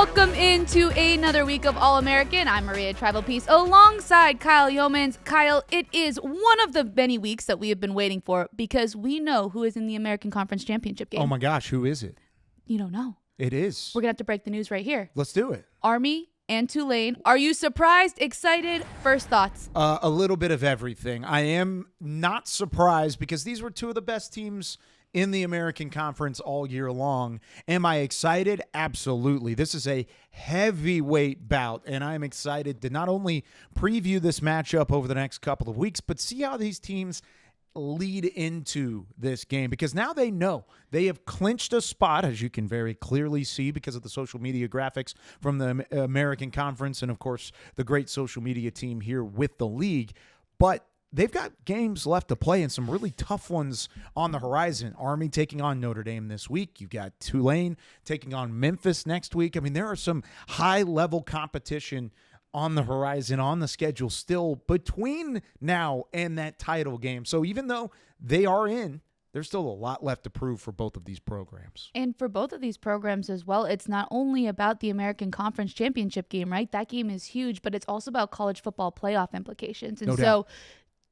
Welcome into another week of All-American. I'm Maria Trivelpeice alongside Kyle Youmans. Kyle, it is one of the many weeks that we have been waiting for because we know who is in the American Conference Championship game. Oh my gosh, who is it? You don't know. It is. We're going to have to break the news right here. Let's do it. Army and Tulane. Are you surprised, excited? First thoughts? A little bit of everything. I am not surprised because these were two of the best teams in the American Conference all year long. Am I excited? Absolutely. This is a heavyweight bout, and I'm excited to not only preview this matchup over the next couple of weeks, but see how these teams lead into this game, because now they know they have clinched a spot, as you can very clearly see because of the social media graphics from the American Conference and, of course, the great social media team here with the league. But they've got games left to play and some really tough ones on the horizon. Army taking on Notre Dame this week. You've got Tulane taking on Memphis next week. I mean, there are some high-level competition on the horizon, on the schedule still between now and that title game. So even though they are in, there's still a lot left to prove for both of these programs. And for both of these programs as well, it's not only about the American Conference Championship game, right? That game is huge, but it's also about college football playoff implications. And No so doubt.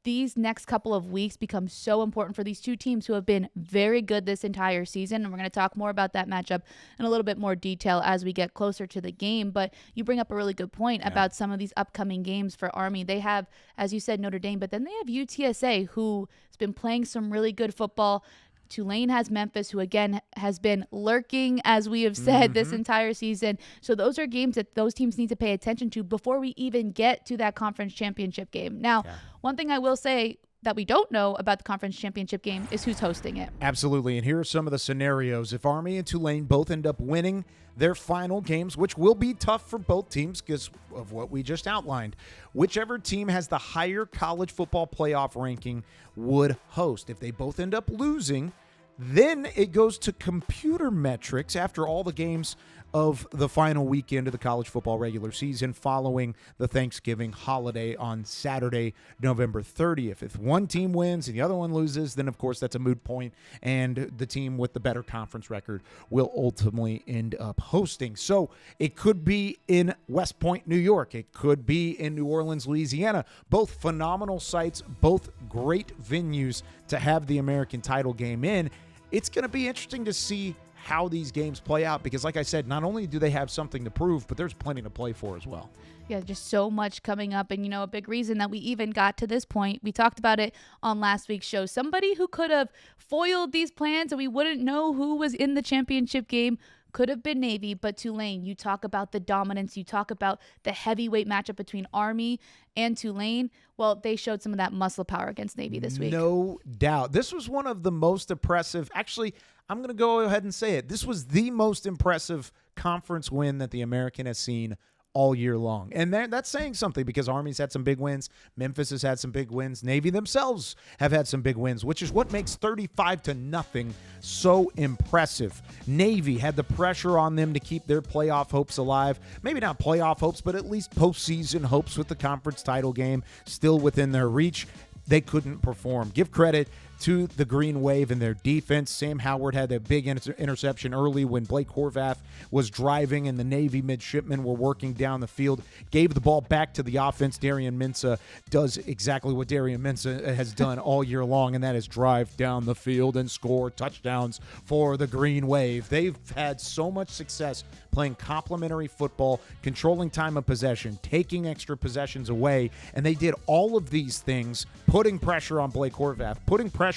These next couple of weeks become so important for these two teams who have been very good this entire season. And we're going to talk more about that matchup in a little bit more detail as we get closer to the game. But you bring up a really good point about some of these upcoming games for Army. They have, as you said, Notre Dame, but then they have UTSA, who has been playing some really good football. Tulane has Memphis, who, again, has been lurking, as we have said, this entire season. So those are games that those teams need to pay attention to before we even get to that conference championship game. Now, one thing I will say that we don't know about the conference championship game is who's hosting it. Absolutely, and here are some of the scenarios. If Army and Tulane both end up winning their final games, which will be tough for both teams because of what we just outlined, whichever team has the higher college football playoff ranking would host. If they both end up losing, then it goes to computer metrics after all the games of the final weekend of the college football regular season following the Thanksgiving holiday on Saturday, November 30th. If one team wins and the other one loses, then, of course, that's a moot point, and the team with the better conference record will ultimately end up hosting. So it could be in West Point, New York. It could be in New Orleans, Louisiana. Both phenomenal sites, both great venues to have the American title game in. It's going to be interesting to see how these games play out because, like I said, not only do they have something to prove, but there's plenty to play for as well. Yeah, just so much coming up. And, a big reason that we even got to this point, we talked about it on last week's show. Somebody who could have foiled these plans and we wouldn't know who was in the championship game could have been Navy, but Tulane. You talk about the dominance. You talk about the heavyweight matchup between Army and Tulane. Well, they showed some of that muscle power against Navy this week. No doubt. This was one of the most impressive. Actually, I'm going to go ahead and say it. This was the most impressive conference win that the American has seen all year long. And that's saying something because Army's had some big wins. Memphis has had some big wins. Navy themselves have had some big wins, which is what makes 35-0 so impressive. Navy had the pressure on them to keep their playoff hopes alive. Maybe not playoff hopes, but at least postseason hopes with the conference title game still within their reach. They couldn't perform. Give credit to the Green Wave and their defense. Sam Howard had that big interception early when Blake Horvath was driving and the Navy midshipmen were working down the field. Gave the ball back to the offense. Darian Mensah does exactly what Darian Mensah has done all year long, and that is drive down the field and score touchdowns for the Green Wave. They've had so much success playing complementary football, controlling time of possession, taking extra possessions away, and they did all of these things, putting pressure on Blake Horvath, putting pressure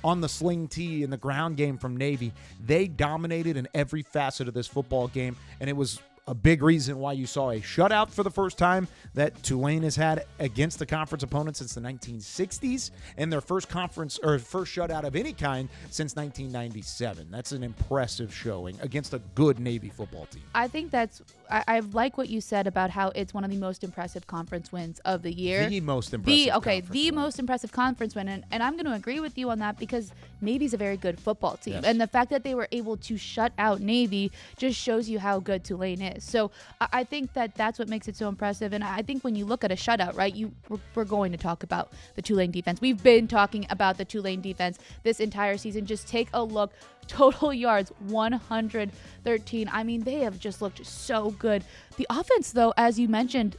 on the sling T in the ground game from Navy. They dominated in every facet of this football game, and it was a big reason why you saw a shutout for the first time that Tulane has had against the conference opponent since the 1960s, and their first shutout of any kind since 1997. That's an impressive showing against a good Navy football team. I think I like what you said about how it's one of the most impressive conference wins of the year. The most impressive most impressive conference win. And I'm going to agree with you on that because Navy's a very good football team. Yes. And the fact that they were able to shut out Navy just shows you how good Tulane is. is. So I think that that's what makes it so impressive. And I think when you look at a shutout, right, we're going to talk about the Tulane defense. We've been talking about the Tulane defense this entire season. Just take a look. Total yards, 113. I mean, they have just looked so good. The offense, though, as you mentioned,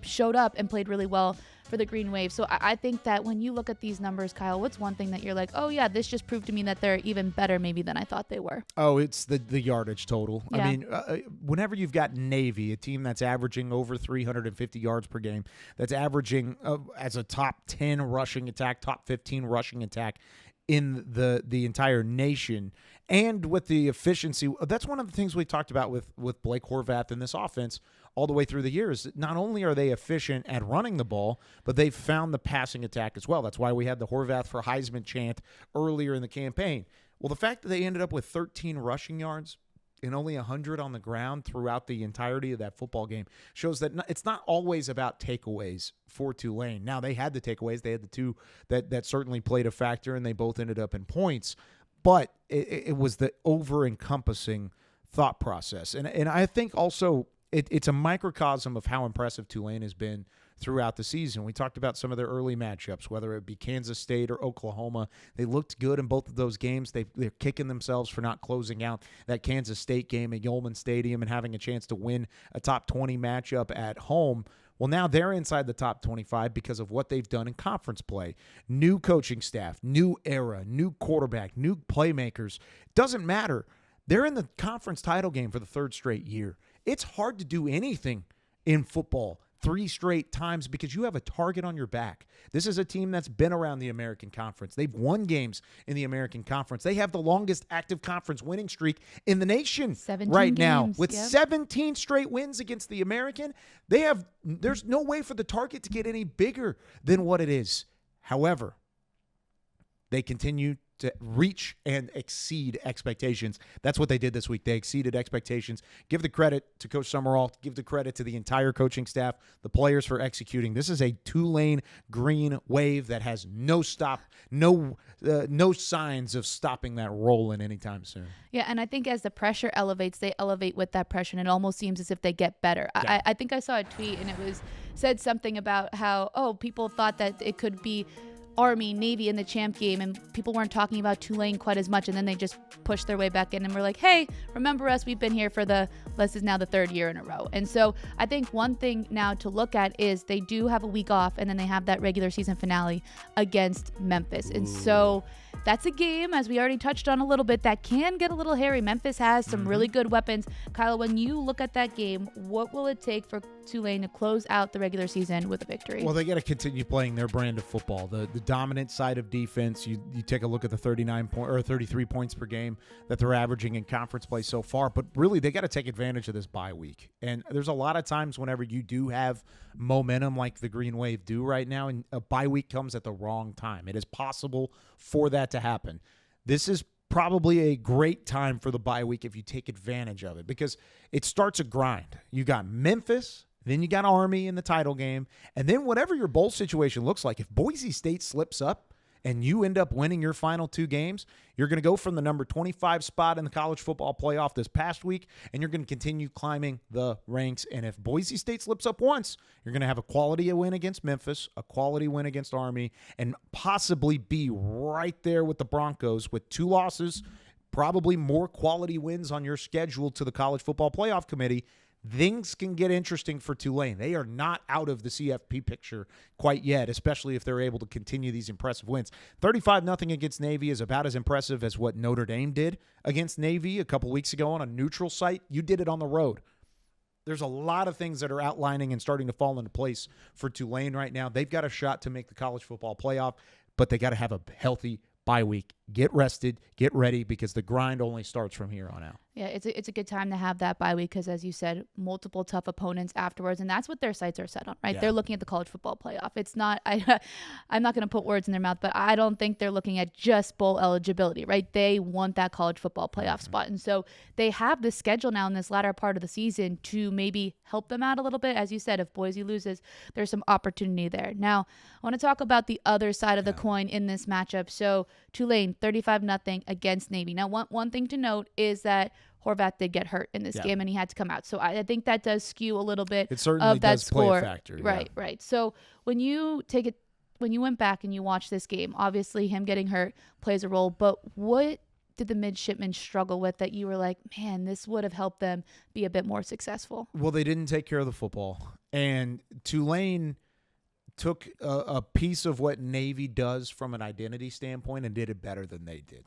showed up and played really well for the Green Wave. So I think that when you look at these numbers, Kyle, what's one thing that you're like, oh yeah, this just proved to me that they're even better maybe than I thought they were? Oh, it's the yardage total. Yeah. I mean, whenever you've got Navy, a team that's averaging over 350 yards per game, that's averaging as a top 10 rushing attack, top 15 rushing attack in the entire nation, and with the efficiency, that's one of the things we talked about with Blake Horvath in this offense all the way through the years. Not only are they efficient at running the ball, but they've found the passing attack as well. That's why we had the Horvath for Heisman chant earlier in the campaign. Well, the fact that they ended up with 13 rushing yards and only 100 on the ground throughout the entirety of that football game shows that it's not always about takeaways for Tulane. Now, they had the takeaways. They had the two that certainly played a factor, and they both ended up in points. But it was the over-encompassing thought process. And I think also it's a microcosm of how impressive Tulane has been throughout the season. We talked about some of their early matchups, whether it be Kansas State or Oklahoma. They looked good in both of those games. They're kicking themselves for not closing out that Kansas State game at Yulman Stadium and having a chance to win a top 20 matchup at home. Well, now they're inside the top 25 because of what they've done in conference play. New coaching staff, new era, new quarterback, new playmakers. Doesn't matter. They're in the conference title game for the third straight year. It's hard to do anything in football 3 straight times because you have a target on your back. This is a team that's been around the American Conference. They've won games in the American Conference. They have the longest active conference winning streak in the nation right now. With 17 straight wins against the American, there's no way for the target to get any bigger than what it is. However, they continue to reach and exceed expectations. That's what they did this week. They exceeded expectations. Give the credit to Coach Summerall. Give the credit to the entire coaching staff, the players for executing. This is a Tulane Green Wave that has no signs of stopping that rolling anytime soon. Yeah, and I think as the pressure elevates, they elevate with that pressure, and it almost seems as if they get better. Yeah. I think I saw a tweet, and it said something about how, people thought that it could be Army, Navy in the champ game, and people weren't talking about Tulane quite as much, and then they just pushed their way back in and were like, hey, remember us? We've been here for this is now the 3rd year in a row. And so I think one thing now to look at is they do have a week off, and then they have that regular season finale against Memphis. And so that's a game, as we already touched on a little bit, that can get a little hairy. Memphis has some really good weapons. Kyle, when you look at that game, what will it take for Tulane to close out the regular season with a victory? Well, they got to continue playing their brand of football, the dominant side of defense. You take a look at the 33 points per game that they're averaging in conference play so far, but really they got to take advantage of this bye week. And there's a lot of times whenever you do have momentum like the Green Wave do right now, and a bye week comes at the wrong time. It is possible for that to happen. This is probably a great time for the bye week if you take advantage of it, because it starts a grind. You got Memphis, then you got Army in the title game, and then whatever your bowl situation looks like, if Boise State slips up and you end up winning your final 2 games, you're going to go from the number 25 spot in the college football playoff this past week, and you're going to continue climbing the ranks. And if Boise State slips up once, you're going to have a quality win against Memphis, a quality win against Army, and possibly be right there with the Broncos with 2 losses, probably more quality wins on your schedule to the College Football Playoff Committee. Things can get interesting for Tulane. They are not out of the CFP picture quite yet, especially if they're able to continue these impressive wins. 35-0 against Navy is about as impressive as what Notre Dame did against Navy a couple weeks ago on a neutral site. You did it on the road. There's a lot of things that are outlining and starting to fall into place for Tulane right now. They've got a shot to make the college football playoff, but they got to have a healthy bye week. Get rested, get ready, because the grind only starts from here on out. Yeah, it's a good time to have that bye week because, as you said, multiple tough opponents afterwards, and that's what their sights are set on, right? Yeah. They're looking at the college football playoff. It's not, I'm not going to put words in their mouth, but I don't think they're looking at just bowl eligibility, right? They want that college football playoff spot, and so they have the schedule now in this latter part of the season to maybe help them out a little bit. As you said, if Boise loses, there's some opportunity there. Now, I want to talk about the other side of the coin in this matchup. So Tulane, 35-0 against Navy. Now, one thing to note is that Horvath did get hurt in this game and he had to come out. So I think that does skew a little bit it certainly of that does score. Play a factor. Right. So when you went back and you watch this game, obviously him getting hurt plays a role, but what did the midshipmen struggle with that you were like, man, this would have helped them be a bit more successful? Well, they didn't take care of the football. And Tulane took a piece of what Navy does from an identity standpoint and did it better than they did.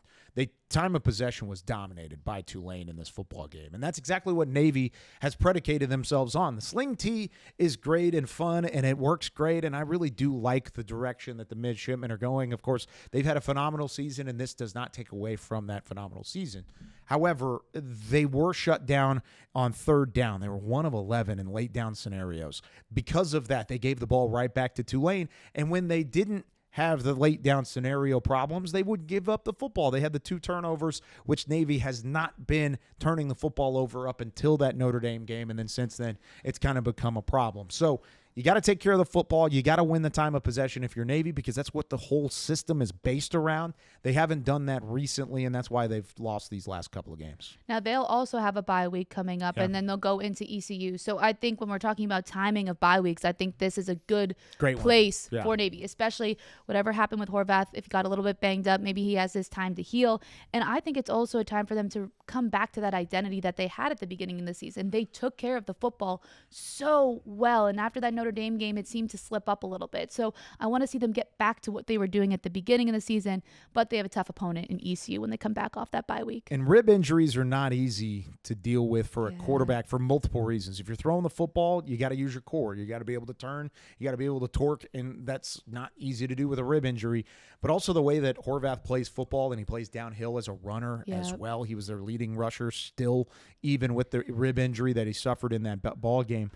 Time of possession was dominated by Tulane in this football game, and that's exactly what Navy has predicated themselves on. The sling tee is great and fun, and it works great, and I really do like the direction that the midshipmen are going. Of course, they've had a phenomenal season, and this does not take away from that phenomenal season. However, they were shut down on third down. They were 1 of 11 in late down scenarios. Because of that, they gave the ball right back to Tulane, and when they didn't have the late down scenario problems, they would give up the football. They had the 2 turnovers, which Navy has not been turning the football over up until that Notre Dame game, and then since then, it's kind of become a problem. So you got to take care of the football. You got to win the time of possession if you're Navy, because that's what the whole system is based around. They haven't done that recently, and that's why they've lost these last couple of games. Now, they'll also have a bye week coming up, and then they'll go into ECU. So I think when we're talking about timing of bye weeks, I think this is a great place for Navy, especially whatever happened with Horvath. If he got a little bit banged up, maybe he has this time to heal. And I think it's also a time for them to come back to that identity that they had at the beginning of the season. They took care of the football so well, and after that Notre Dame game, it seemed to slip up a little bit. So I want to see them get back to what they were doing at the beginning of the season, but they have a tough opponent in ECU when they come back off that bye week. And rib injuries are not easy to deal with for a quarterback for multiple reasons. If you're throwing the football, you got to use your core. You got to be able to turn. You got to be able to torque, and that's not easy to do with a rib injury. But also the way that Horvath plays football, and he plays downhill as a runner as well. He was their leading rusher still, even with the rib injury that he suffered in that ball game.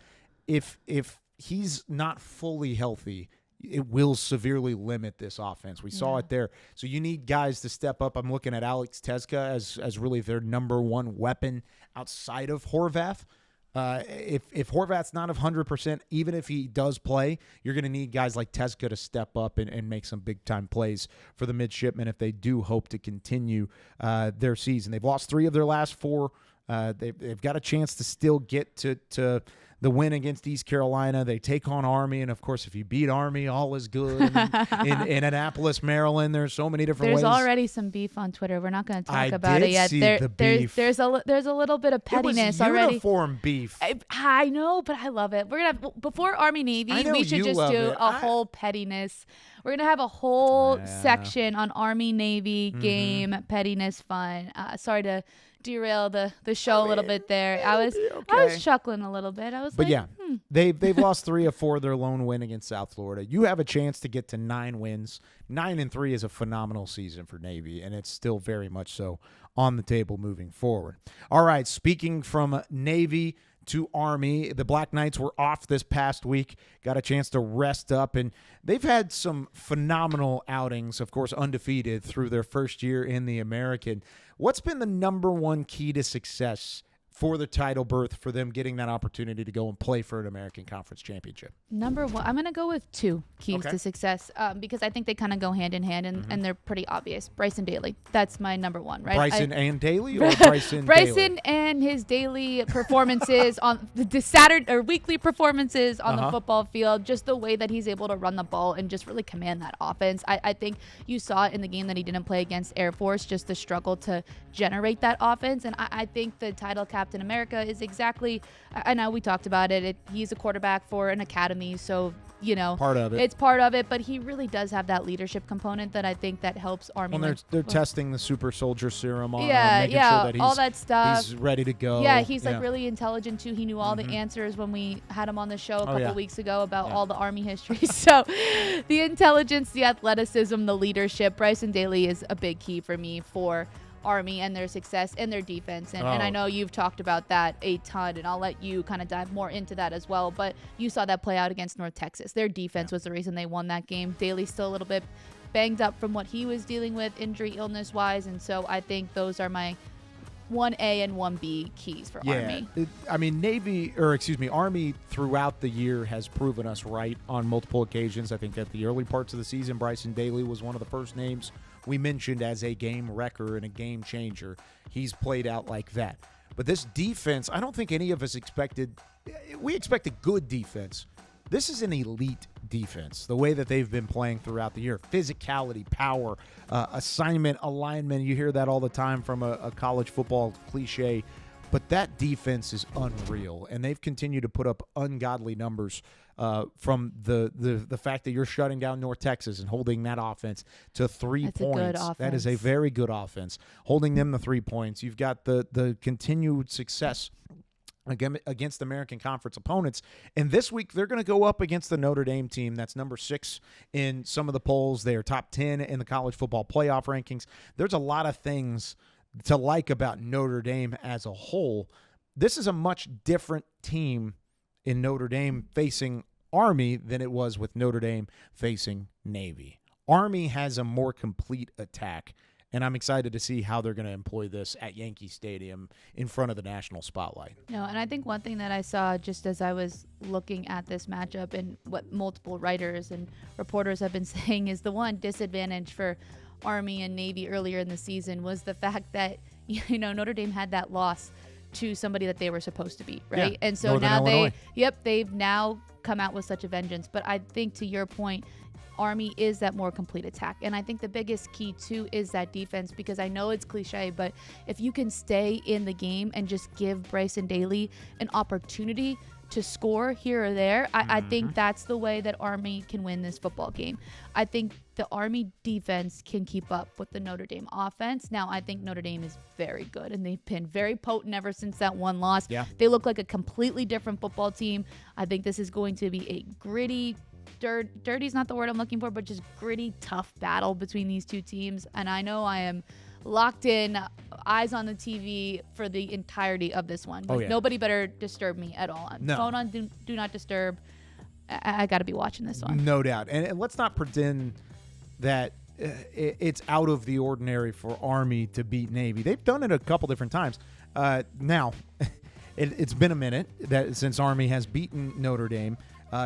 If he's not fully healthy, it will severely limit this offense. We saw it there. So you need guys to step up. I'm looking at Alex Tezka as really their number one weapon outside of Horvath. If Horvath's not 100%, even if he does play, you're going to need guys like Tezka to step up and make some big-time plays for the midshipmen if they do hope to continue their season. They've lost 3 of their last 4. They've got a chance to still get to the win against East Carolina. They take on Army, and of course, if you beat Army, all is good. in Annapolis, Maryland, there's so many different ways. There's already some beef on Twitter. We're not going to talk about it yet. There's a little bit of pettiness already. Uniform beef. I know, but I love it. We're gonna have, before Army Navy, we should just do a whole pettiness. We're gonna have a whole section on Army Navy game pettiness fun. Sorry to derail the show a little bit there. I was chuckling a little bit. They've lost 3 of 4 their lone win against South Florida. You have a chance to get to 9 wins. 9-3 is a phenomenal season for Navy, and it's still very much so on the table moving forward. All right, speaking from Navy to Army, the Black Knights were off this past week, got a chance to rest up, and they've had some phenomenal outings, of course, undefeated through their first year in the American. What's been the number one key to success for the title berth, for them getting that opportunity to go and play for an American Conference Championship? Number one, I'm going to go with 2 keys to success because I think they kind of go hand in hand, and they're pretty obvious. Bryson Daly. That's my number one, right? Bryson and Daly, or Bryson Daly? And his daily performances on the Saturday or weekly performances on the football field, just the way that he's able to run the ball and just really command that offense. I think you saw it in the game that he didn't play against Air Force, just the struggle to generate that offense. And I think the title Captain America is exactly, I know we talked about it. He's a quarterback for an academy, so part of it. It's part of it, but he really does have that leadership component that I think that helps Army. Well, they're testing the super soldier serum on him, making sure that all that stuff. He's ready to go. Yeah, he's like really intelligent too. He knew all the answers when we had him on the show a couple weeks ago about all the Army history. So the intelligence, the athleticism, the leadership, Bryson Daly is a big key for me for Army and their success and their defense. And I know you've talked about that a ton, and I'll let you kind of dive more into that as well. But you saw that play out against North Texas. Their defense was the reason they won that game. Daly's still a little bit banged up from what he was dealing with injury, illness-wise. And so I think those are my 1A and 1B keys for Army. Army throughout the year has proven us right on multiple occasions. I think at the early parts of the season, Bryson Daly was one of the first names we mentioned as a game wrecker and a game changer. He's played out like that. But this defense, I don't think any of us expected. We expected good defense. This is an elite defense, the way that they've been playing throughout the year. Physicality, power, assignment, alignment. You hear that all the time from a college football cliche. But that defense is unreal, and they've continued to put up ungodly numbers from the fact that you're shutting down North Texas and holding that offense to 3 That's points. a good offense. That is a very good offense. Holding them to 3 points. You've got the continued success against American Conference opponents. And this week, they're going to go up against the Notre Dame team that's number 6 in some of the polls. They are top 10 in the college football playoff rankings. There's a lot of things to like about Notre Dame as a whole. This is a much different team in Notre Dame facing Army than it was with Notre Dame facing Navy. Army has a more complete attack, and I'm excited to see how they're going to employ this at Yankee Stadium in front of the national spotlight. No, and I think one thing that I saw just as I was looking at this matchup and what multiple writers and reporters have been saying is the one disadvantage for Army and Navy earlier in the season was the fact that, Notre Dame had that loss to somebody that they were supposed to beat, right? Yeah, and so Northern now Illinois. they've now come out with such a vengeance. But I think to your point, Army is that more complete attack. And I think the biggest key too is that defense, because I know it's cliche, but if you can stay in the game and just give Bryson Daly an opportunity to score here or there, I think that's the way that Army can win this football game. I think the Army defense can keep up with the Notre Dame offense. Now, I think Notre Dame is very good, and they've been very potent ever since that one loss. Yeah. They look like a completely different football team. I think this is going to be a gritty, dirty is not the word I'm looking for, but just gritty, tough battle between these two teams. And I know I am locked in, eyes on the TV for the entirety of this one. Like, nobody better disturb me at all. No. Phone on do not disturb. I got to be watching this one. No doubt. And let's not pretend that it's out of the ordinary for Army to beat Navy. They've done it a couple different times. Now, it's been a minute since Army has beaten Notre Dame.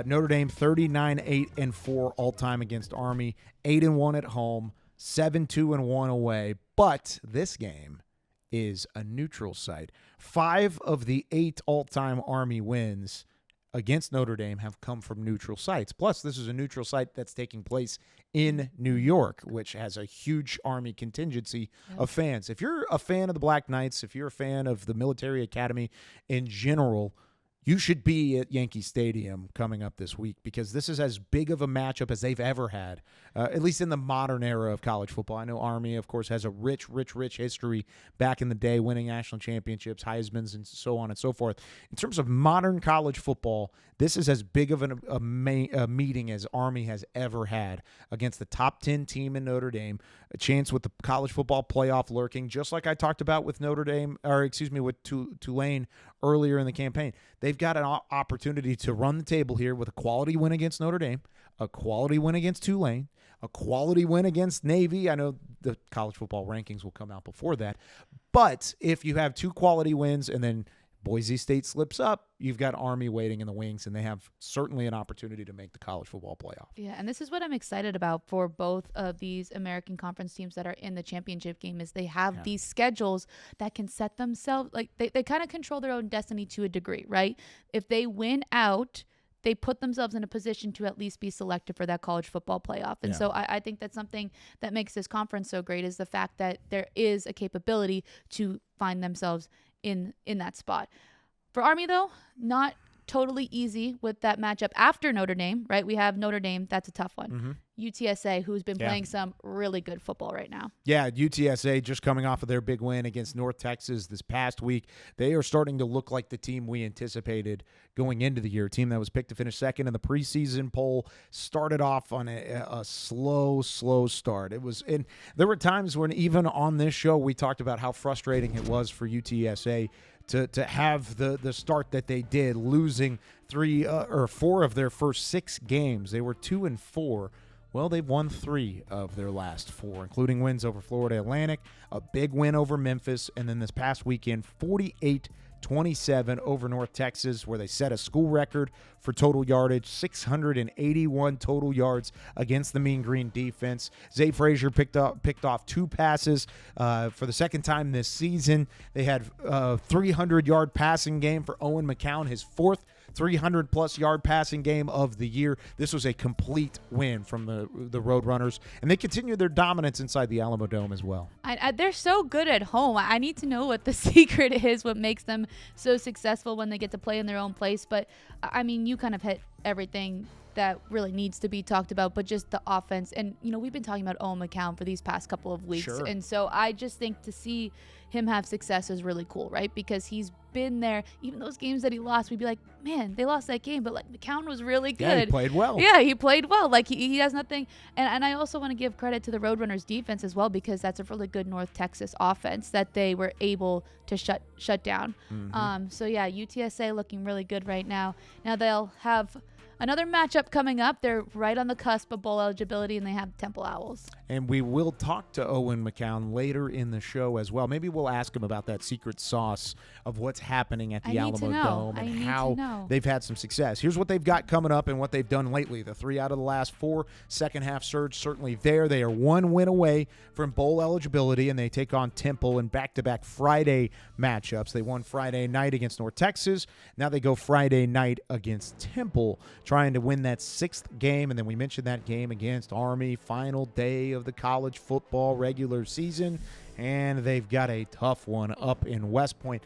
Notre Dame 39-8-4 all time against Army, 8-1 at home, 7-2-1 away. But this game is a neutral site. 5 of the 8 all-time Army wins against Notre Dame have come from neutral sites. Plus, this is a neutral site that's taking place in New York, which has a huge Army contingency of fans. If you're a fan of the Black Knights, if you're a fan of the military academy in general, you should be at Yankee Stadium coming up this week, because this is as big of a matchup as they've ever had, at least in the modern era of college football. I know Army, of course, has a rich history back in the day, winning national championships, Heismans, and so on and so forth. In terms of modern college football, this is as big of a meeting as Army has ever had against the top 10 team in Notre Dame, a chance with the college football playoff lurking, just like I talked about with with Tulane earlier in the campaign. They've got an opportunity to run the table here with a quality win against Notre Dame, a quality win against Tulane, a quality win against Navy. I know the college football rankings will come out before that, but if you have 2 quality wins and then Boise State slips up, you've got Army waiting in the wings, and they have certainly an opportunity to make the college football playoff. Yeah, and this is what I'm excited about for both of these American Conference teams that are in the championship game, is they have these schedules that can set themselves, like they kind of control their own destiny to a degree, right? If they win out, they put themselves in a position to at least be selected for that college football playoff. And so I think that's something that makes this conference so great, is the fact that there is a capability to find themselves in that spot. For Army, though, not totally easy with that matchup after Notre Dame, right? We have Notre Dame. That's a tough one. UTSA, who's been playing some really good football right now. Yeah, UTSA just coming off of their big win against North Texas this past week. They are starting to look like the team we anticipated going into the year. A team that was picked to finish second in the preseason poll, started off on a slow start. And there were times when even on this show we talked about how frustrating it was for UTSA to have the start that they did, losing 3 or 4 of their first 6 games. They were 2-4. Well, they've won 3 of their last 4, including wins over Florida Atlantic, a big win over Memphis, and then this past weekend, 27 over North Texas, where they set a school record for total yardage, 681 total yards against the Mean Green defense. Zay Frazier picked off 2 passes for the second time this season. They had a 300-yard passing game for Owen McCown, his 4th 300-plus yard passing game of the year. This was a complete win from the Roadrunners, and they continue their dominance inside the Alamo Dome as well. They're so good at home. I need to know what the secret is, what makes them so successful when they get to play in their own place. But, I mean, you kind of hit everything that really needs to be talked about, but just the offense. And, we've been talking about Owen McCown for these past couple of weeks. Sure. And so I just think to see him have success is really cool, right? Because he's been there. Even those games that he lost, we'd be like, man, they lost that game, but like McCown was really good. Yeah, he played well. Yeah, he played well. Like he has nothing. And I also want to give credit to the Roadrunners defense as well, because that's a really good North Texas offense that they were able to shut down. Mm-hmm. So yeah, UTSA looking really good right now. Now they'll have another matchup coming up. They're right on the cusp of bowl eligibility, and they have Temple Owls. And we will talk to Owen McCown later in the show as well. Maybe we'll ask him about that secret sauce of what's happening at the Alamo Dome and how they've had some success. Here's what they've got coming up and what they've done lately. The 3 out of the last 4 second-half surge certainly there. They are 1 win away from bowl eligibility, and they take on Temple in back-to-back Friday matchups. They won Friday night against North Texas. Now they go Friday night against Temple, trying to win that 6th game. And then we mentioned that game against Army, final day of the college football regular season, and they've got a tough one up in West Point.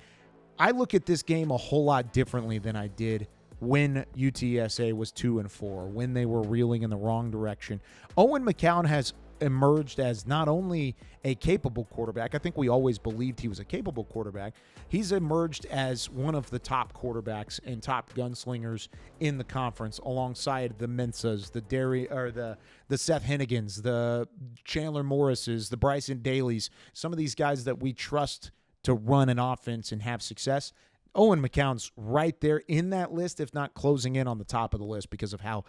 I look at this game a whole lot differently than I did when UTSA was 2-4, when they were reeling in the wrong direction. Owen McCown has emerged as not only a capable quarterback. I think we always believed he was a capable quarterback. He's emerged as one of the top quarterbacks and top gunslingers in the conference, alongside the Mensahs, the Seth Hennigans, the Chandler Morrises, the Bryson Dailies, some of these guys that we trust to run an offense and have success. Owen McCown's right there in that list, if not closing in on the top of the list, because of how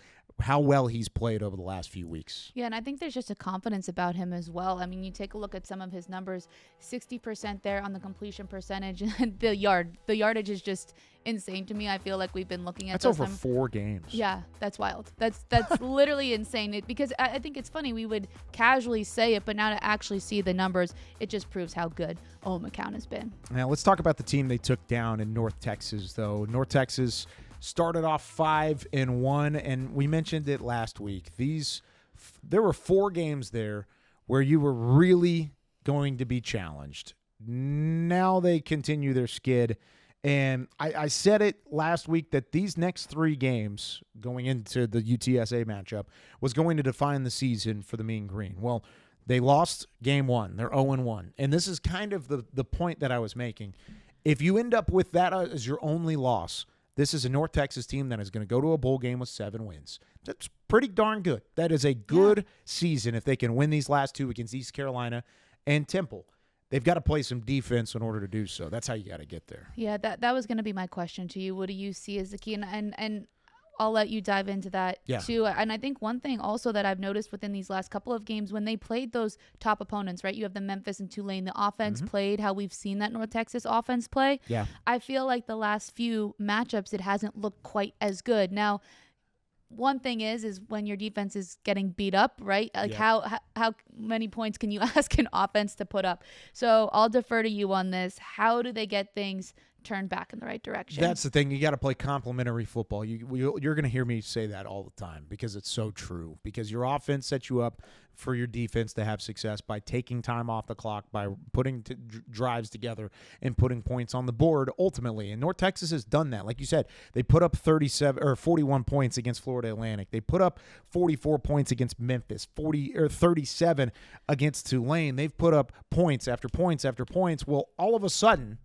well he's played over the last few weeks. Yeah, and I think there's just a confidence about him as well. I mean, you take a look at some of his numbers, 60% there on the completion percentage, and the yardage is just insane to me. I feel like we've been looking at that's over 4 games. Yeah, that's wild. That's literally insane. Because I think it's funny, we would casually say it, but now to actually see the numbers, it just proves how good Owen McCown has been. Now let's talk about the team they took down in North Texas, though. North Texas started off 5-1, and we mentioned it last week. There were 4 games there where you were really going to be challenged. Now they continue their skid, and I said it last week that these next 3 games going into the UTSA matchup was going to define the season for the Mean Green. Well, they lost game 1. They're 0-1, and this is kind of the point that I was making. If you end up with that as your only loss, this is a North Texas team that is going to go to a bowl game with 7 wins. That's pretty darn good. That is a good season if they can win these last 2 against East Carolina and Temple. They've got to play some defense in order to do so. That's how you got to get there. Yeah, that was going to be my question to you. What do you see as the key? And I'll let you dive into that too. And I think one thing also that I've noticed within these last couple of games, when they played those top opponents, right? You have the Memphis and Tulane. The offense played how we've seen that North Texas offense play. Yeah. I feel like the last few matchups, it hasn't looked quite as good. Now, one thing is when your defense is getting beat up, right? Like how many points can you ask an offense to put up? So I'll defer to you on this. How do they get things turned back in the right direction? That's the thing. You got to play complementary football. You're going to hear me say that all the time because it's so true. Because your offense sets you up for your defense to have success by taking time off the clock, by putting drives together and putting points on the board ultimately. And North Texas has done that. Like you said, they put up 41 points against Florida Atlantic. They put up 44 points against Memphis, 37 against Tulane. They've put up points after points after points. Well, all of a sudden,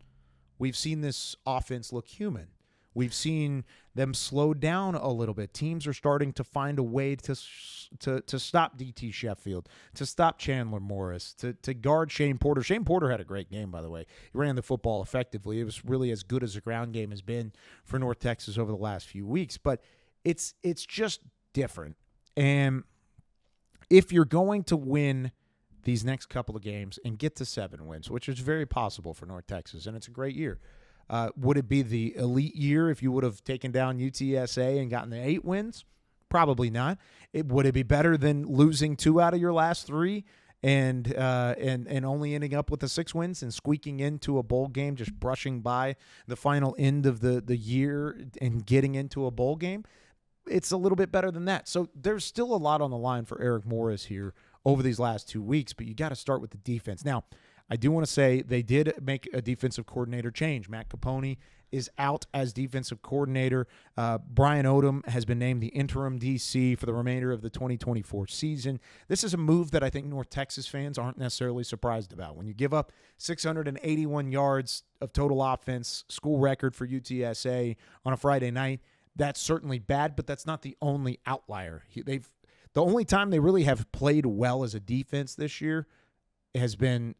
we've seen this offense look human. We've seen them slow down a little bit. Teams are starting to find a way to stop DT Sheffield, to stop Chandler Morris, to guard Shane Porter. Shane Porter had a great game, by the way. He ran the football effectively. It was really as good as the ground game has been for North Texas over the last few weeks. But it's just different. And if you're going to win these next couple of games and get to 7 wins, which is very possible for North Texas, and it's a great year, Would it be the elite year if you would have taken down UTSA and gotten the 8 wins? Probably not. Would it be better than losing 2 out of your last 3 and only ending up with the 6 wins and squeaking into a bowl game, just brushing by the final end of the year and getting into a bowl game? It's a little bit better than that. So there's still a lot on the line for Eric Morris here over these last 2 weeks, but you got to start with the defense. Now, I do want to say they did make a defensive coordinator change. Matt Capone is out as defensive coordinator. Brian Odom has been named the interim DC for the remainder of the 2024 season. This is a move that I think North Texas fans aren't necessarily surprised about. When you give up 681 yards of total offense, school record for UTSA on a Friday night, that's certainly bad, but that's not the only outlier. The only time they really have played well as a defense this year has been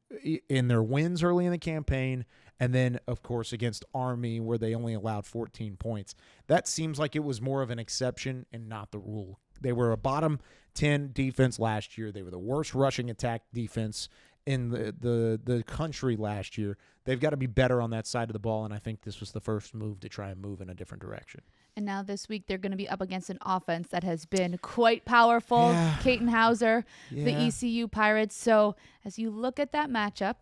in their wins early in the campaign, and then, of course, against Army, where they only allowed 14 points. That seems like it was more of an exception and not the rule. They were a bottom 10 defense last year. They were the worst rushing attack defense in the country last year. They've got to be better on that side of the ball, and I think this was the first move to try and move in a different direction. And now this week they're going to be up against an offense that has been quite powerful. Yeah. Caton Hauser, the ECU Pirates. So as you look at that matchup,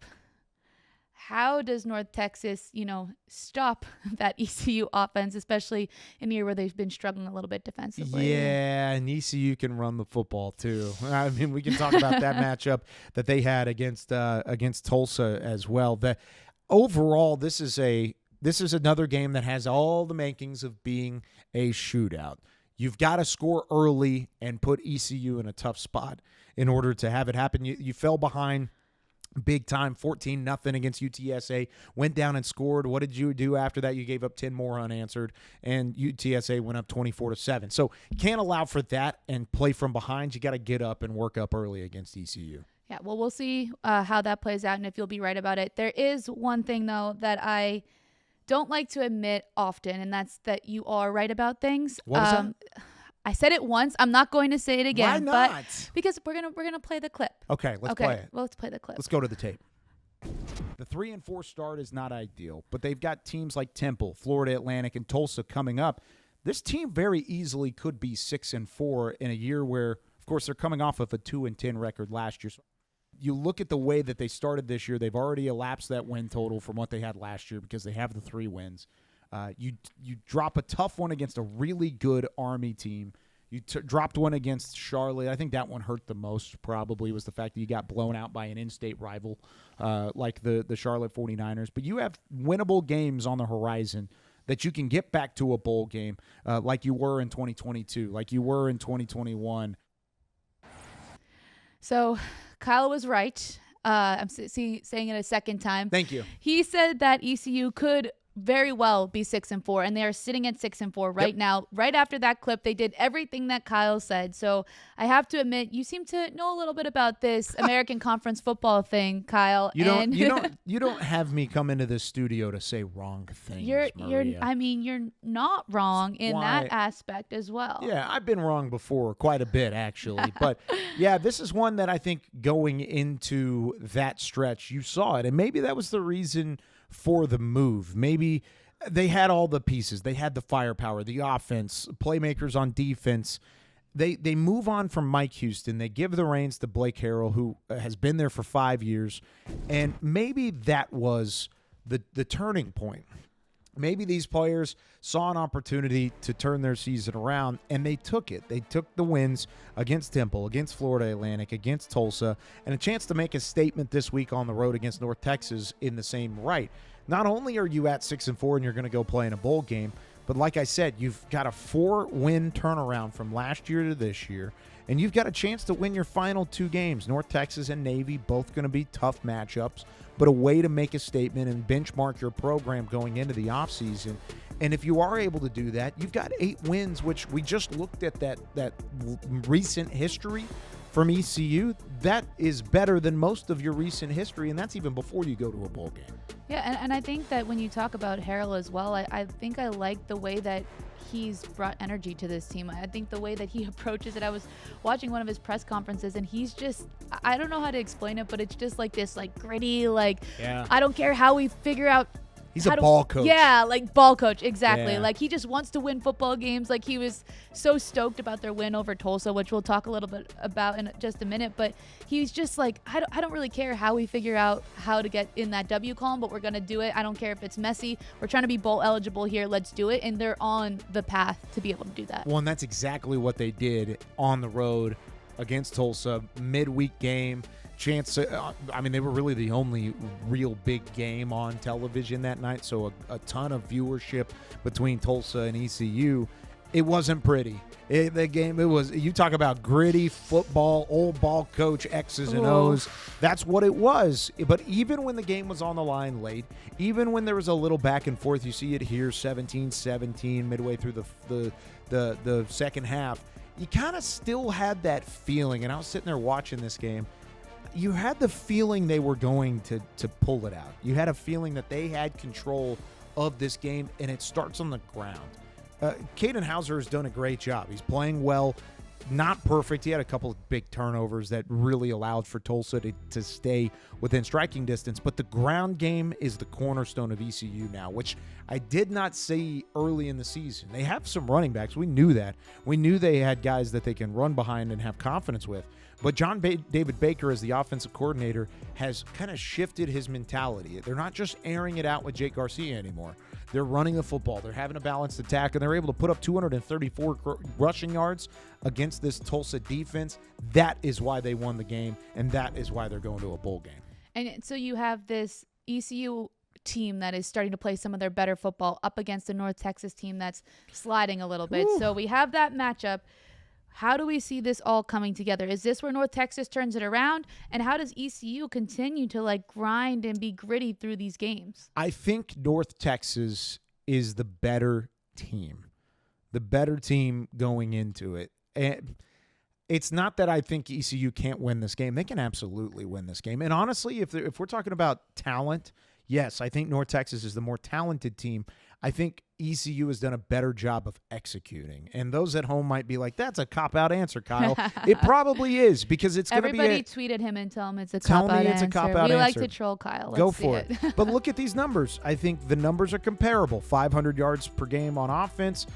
how does North Texas, stop that ECU offense, especially in a year where they've been struggling a little bit defensively? Yeah, and ECU can run the football too. I mean, we can talk about that matchup that they had against Tulsa as well. Overall, this is another game that has all the makings of being a shootout. You've got to score early and put ECU in a tough spot in order to have it happen. You fell behind big time, 14-0 against UTSA, went down and scored. What did you do after that? You gave up 10 more unanswered, and UTSA went up 24-7. So can't allow for that and play from behind. You got to get up and work up early against ECU. Yeah, well, we'll see how that plays out and if you'll be right about it. There is one thing, though, that I don't like to admit often, and that's that you are right about things. What was that? I said it once. I'm not going to say it again. Why not? But because we're gonna play the clip. Okay, let's play it. Well, let's play the clip. Let's go to the tape. The 3-4 start is not ideal, but they've got teams like Temple, Florida Atlantic, and Tulsa coming up. This team very easily could be 6-4 in a year where, of course, they're coming off of a 2-10 record last year. So you look at the way that they started this year, they've already elapsed that win total from what they had last year because they have the 3 wins. You drop a tough one against a really good Army team. You dropped one against Charlotte. I think that one hurt the most probably was the fact that you got blown out by an in-state rival like the Charlotte 49ers. But you have winnable games on the horizon that you can get back to a bowl game like you were in 2022, like you were in 2021. So Kyle was right. I'm saying it a second time. Thank you. He said that ECU could very well be 6-4, and they are sitting at 6-4 right now. Right after that clip, they did everything that Kyle said. So I have to admit, you seem to know a little bit about this American Conference football thing, Kyle. You don't have me come into this studio to say wrong things. You're not wrong That's in why, that aspect as well. Yeah, I've been wrong before, quite a bit actually. But yeah, this is one that I think going into that stretch, you saw it, and maybe that was the reason for the move. Maybe they had all the pieces. They had the firepower, the offense, playmakers on defense. They move on from Mike Houston. They give the reins to Blake Harrell, who has been there for 5 years. And maybe that was the turning point. Maybe these players saw an opportunity to turn their season around, and they took it. They took the wins against Temple, against Florida Atlantic, against Tulsa, and a chance to make a statement this week on the road against North Texas in the same right. Not only are you at 6-4 and you're going to go play in a bowl game, but like I said, you've got a 4-win turnaround from last year to this year, and you've got a chance to win your final 2 games. North Texas and Navy, both going to be tough matchups, but a way to make a statement and benchmark your program going into the offseason. And if you are able to do that, you've got 8 wins, which we just looked at that recent history from ECU. That is better than most of your recent history, and that's even before you go to a bowl game. Yeah, and I think that when you talk about Harrell as well, I think I like the way that he's brought energy to this team. I think the way that he approaches it, I was watching one of his press conferences, and he's just, I don't know how to explain it, but it's just like this, like gritty, like, I don't care how we figure out He's a ball coach. Yeah, like ball coach, exactly. Yeah. Like he just wants to win football games. Like he was so stoked about their win over Tulsa, which we'll talk a little bit about in just a minute. But he's just like, I don't really care how we figure out how to get in that W column, but we're going to do it. I don't care if it's messy. We're trying to be bowl eligible here. Let's do it. And they're on the path to be able to do that. Well, and that's exactly what they did on the road against Tulsa, midweek game. Chance, they were really the only real big game on television that night, so a ton of viewership between Tulsa and ECU. It wasn't pretty. You talk about gritty football, old ball coach, X's and O's. That's what it was. But even when the game was on the line late, even when there was a little back and forth, you see it here, 17-17 midway through the second half, you kind of still had that feeling, and I was sitting there watching this game. You had the feeling they were going to pull it out. You had a feeling that they had control of this game, and it starts on the ground. Caden Hauser has done a great job. He's playing well, not perfect. He had a couple of big turnovers that really allowed for Tulsa to stay within striking distance, but the ground game is the cornerstone of ECU now, which I did not see early in the season. They have some running backs. We knew that. We knew they had guys that they can run behind and have confidence with. But John David Baker, as the offensive coordinator, has kind of shifted his mentality. They're not just airing it out with Jake Garcia anymore. They're running the football. They're having a balanced attack, and they're able to put up 234 rushing yards against this Tulsa defense. That is why they won the game, and that is why they're going to a bowl game. And so you have this ECU team that is starting to play some of their better football up against the North Texas team that's sliding a little bit. Whew. So we have that matchup. How do we see this all coming together? Is this where North Texas turns it around? And how does ECU continue to grind and be gritty through these games? I think North Texas is the better team. The better team going into it. And it's not that I think ECU can't win this game. They can absolutely win this game. And honestly, if we're talking about talent, yes, I think North Texas is the more talented team. I think ECU has done a better job of executing. And those at home might be like, that's a cop-out answer, Kyle. It probably is, because it's going to be Everybody tweet at him and tell him it's a Tell cop-out me it's answer. a cop-out We like answer. to troll Kyle. Let's Go see for it. But look at these numbers. I think the numbers are comparable. 500 yards per game on offense,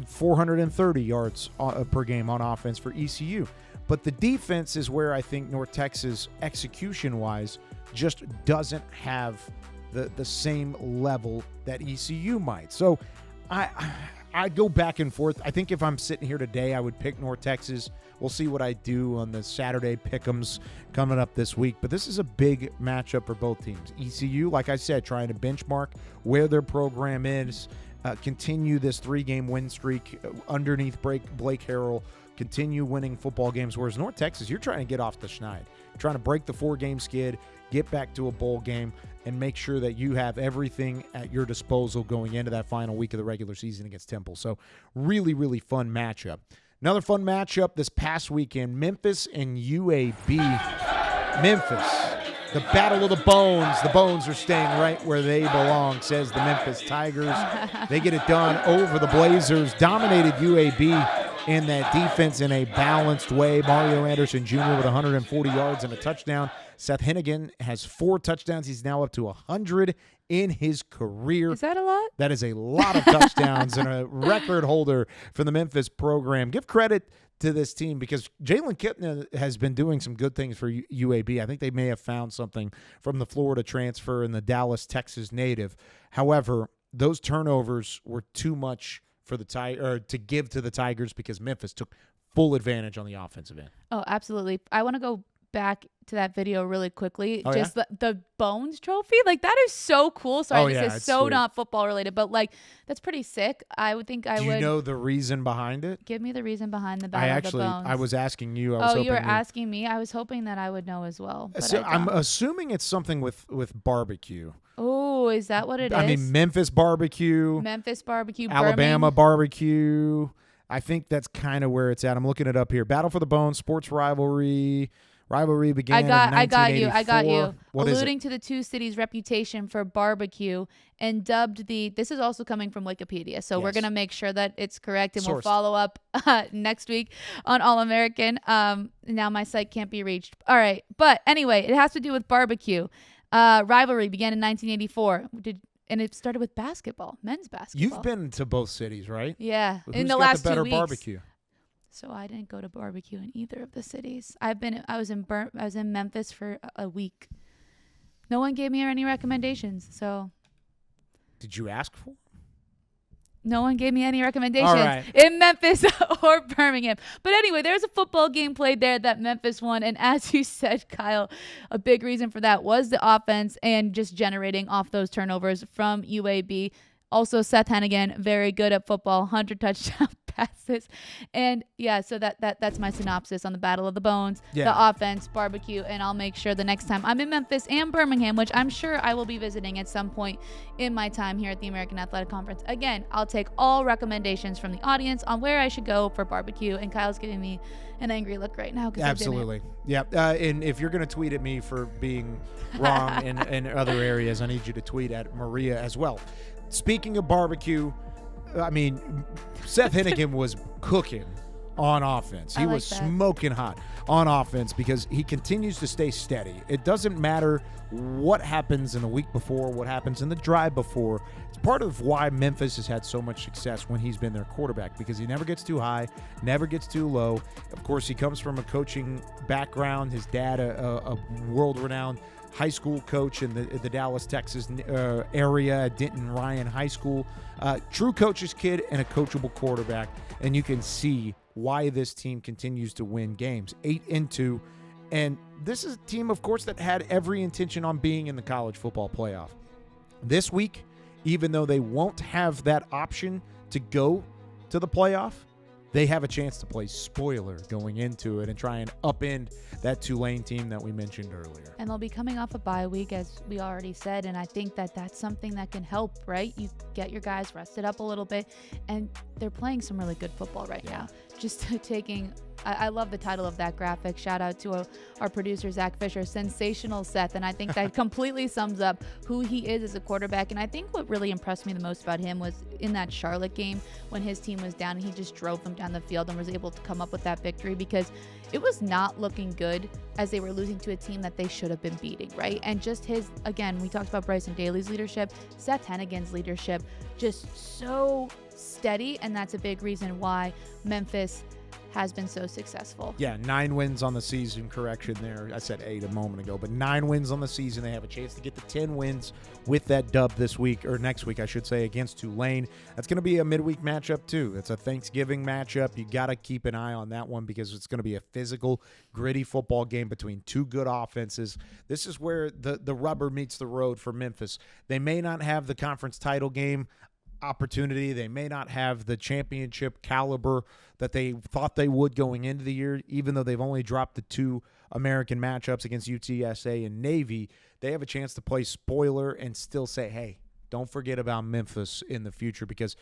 430 yards per game on offense for ECU. But the defense is where I think North Texas, execution-wise, just doesn't have the same level that ECU might. So I go back and forth. I think if I'm sitting here today, I would pick North Texas. We'll see what I do on the Saturday pick'ems coming up this week. But this is a big matchup for both teams. ECU, like I said, trying to benchmark where their program is, continue this 3-game win streak underneath Blake Harrell, continue winning football games. Whereas North Texas, you're trying to get off the schneid, trying to break the 4-game skid, get back to a bowl game, and make sure that you have everything at your disposal going into that final week of the regular season against Temple. So really, really fun matchup. Another fun matchup this past weekend, Memphis and UAB. Memphis, the battle of the bones. The bones are staying right where they belong, says the Memphis Tigers. They get it done over the Blazers, dominated UAB in that defense in a balanced way. Mario Anderson Jr. with 140 yards and a touchdown. Seth Hennigan has 4 touchdowns. He's now up to 100 in his career. Is that a lot? That is a lot of touchdowns and a record holder for the Memphis program. Give credit to this team because Jalen Kitna has been doing some good things for UAB. I think they may have found something from the Florida transfer and the Dallas, Texas native. However, those turnovers were too much for to give to the Tigers because Memphis took full advantage on the offensive end. Oh, absolutely. I want to go back to that video really quickly. Oh, just the Bones trophy. That is so cool. Sorry, this is so sweet. not football related, but that's pretty sick. I would think Do you know the reason behind it? Give me the reason behind the Battle of the Bones. I was asking you. You were asking me. I was hoping that I would know as well. But So I'm assuming it's something with barbecue. Oh, is that what it is? I mean, Memphis barbecue. Memphis barbecue. Alabama barbecue. I think that's kind of where it's at. I'm looking it up here. Battle for the Bones, sports rivalry. Rivalry began in 1984. I got you. What is Alluding to the two cities' reputation for barbecue and dubbed this is also coming from Wikipedia, so we're going to make sure that it's correct, and we'll follow up next week on All-American. Now my site can't be reached. All right. But anyway, it has to do with barbecue. Rivalry began in 1984. And it started with basketball, men's basketball. You've been to both cities, right? Yeah, Who's in the got last the better 2 weeks. barbecue? So I didn't go to barbecue in either of the cities. I was in Memphis for a week. No one gave me any recommendations, so. Did you ask for? No one gave me any recommendations right. in Memphis or Birmingham. But anyway, there's a football game played there that Memphis won. And as you said, Kyle, a big reason for that was the offense and just generating off those turnovers from UAB. Also, Seth Hennigan, very good at football, 100 touchdown passes. And yeah, so that's my synopsis on the Battle of the Bones, the offense, barbecue, and I'll make sure the next time I'm in Memphis and Birmingham, which I'm sure I will be visiting at some point in my time here at the American Athletic Conference. Again, I'll take all recommendations from the audience on where I should go for barbecue, and Kyle's giving me an angry look right now. Absolutely. Yeah. And if you're going to tweet at me for being wrong in other areas, I need you to tweet at Maria as well. Speaking of barbecue, I mean, Seth Hennigan was cooking on offense. He was smoking hot on offense because he continues to stay steady. It doesn't matter what happens in the week before, what happens in the drive before. It's part of why Memphis has had so much success when he's been their quarterback, because he never gets too high, never gets too low. Of course, he comes from a coaching background. His dad, a world-renowned high school coach in the Dallas, Texas area at Denton Ryan High School. True coach's kid and a coachable quarterback. And you can see why this team continues to win games. 8-2. And this is a team, of course, that had every intention on being in the college football playoff. This week, even though they won't have that option to go to the playoff, they have a chance to play spoiler going into it and try and upend that Tulane team that we mentioned earlier. And they'll be coming off a bye week, as we already said, and I think that's something that can help, right? You get your guys rested up a little bit, and they're playing some really good football right now. Just taking I love the title of that graphic. Shout out to our producer, Zach Fisher. Sensational Seth. And I think that completely sums up who he is as a quarterback. And I think what really impressed me the most about him was in that Charlotte game when his team was down and he just drove them down the field and was able to come up with that victory, because it was not looking good as they were losing to a team that they should have been beating, right? And just again, we talked about Bryson Daly's leadership, Seth Hennigan's leadership, just so steady. And that's a big reason why Memphis has been so successful. Yeah, 9 wins on the season. Correction there. I said 8 a moment ago, but 9 wins on the season. They have a chance to get to 10 wins with that dub this week, or next week, I should say, against Tulane. That's going to be a midweek matchup, too. It's a Thanksgiving matchup. You got to keep an eye on that one because it's going to be a physical, gritty football game between two good offenses. This is where the rubber meets the road for Memphis. They may not have the conference title game opportunity. They may not have the championship caliber that they thought they would going into the year, even though they've only dropped the 2 American matchups against UTSA and Navy. They have a chance to play spoiler and still say, hey, don't forget about Memphis in the future, because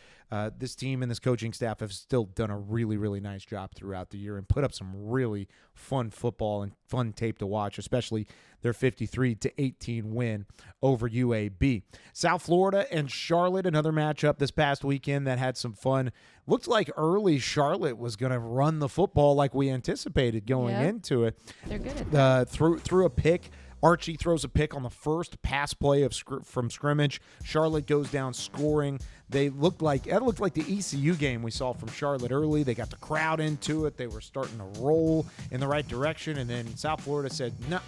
this team and this coaching staff have still done a really, really nice job throughout the year and put up some really fun football and fun tape to watch, especially their 53-18 win over UAB. South Florida and Charlotte, another matchup this past weekend that had some fun. Looked like early Charlotte was going to run the football like we anticipated going into it. They're good at that. Through a pick. Archie throws a pick on the first pass play from scrimmage. Charlotte goes down scoring. It looked like the ECU game we saw from Charlotte early. They got the crowd into it. They were starting to roll in the right direction. And then South Florida said, no,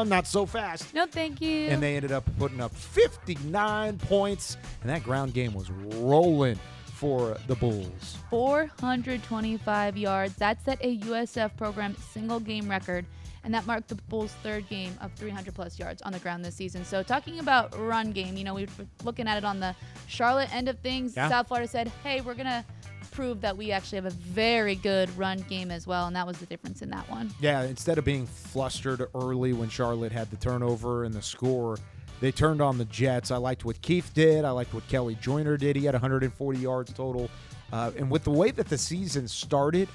not so fast. No, thank you. And they ended up putting up 59 points. And that ground game was rolling for the Bulls. 425 yards. That set a USF program single game record. And that marked the Bulls' third game of 300-plus yards on the ground this season. So talking about run game, we were looking at it on the Charlotte end of things. Yeah. South Florida said, hey, we're going to prove that we actually have a very good run game as well, and that was the difference in that one. Yeah, instead of being flustered early when Charlotte had the turnover and the score, they turned on the Jets. I liked what Keith did. I liked what Kelly Joyner did. He had 140 yards total. And with the way that the season started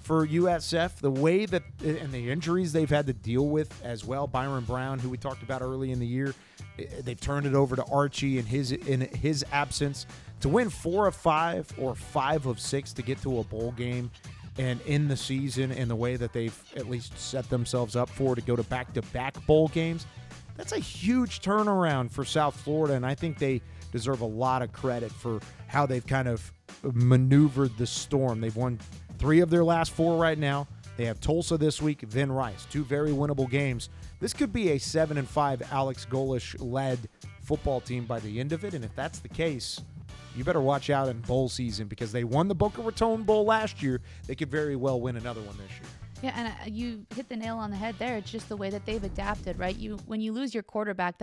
for USF, the way that and the injuries they've had to deal with as well. Byron Brown, who we talked about early in the year, they've turned it over to Archie in his absence to win 4 of 5 or 5 of 6 to get to a bowl game and in the season, and the way that they've at least set themselves up to go to back-to-back bowl games. That's a huge turnaround for South Florida, and I think they deserve a lot of credit for how they've kind of maneuvered the storm. They've won 3 of their last 4 right now. They have Tulsa this week, then Rice. 2 very winnable games. This could be a 7-5 Alex Golesh-led football team by the end of it, and if that's the case, you better watch out in bowl season because they won the Boca Raton Bowl last year. They could very well win another one this year. Yeah, and you hit the nail on the head there. It's just the way that they've adapted, right? When you lose your quarterback,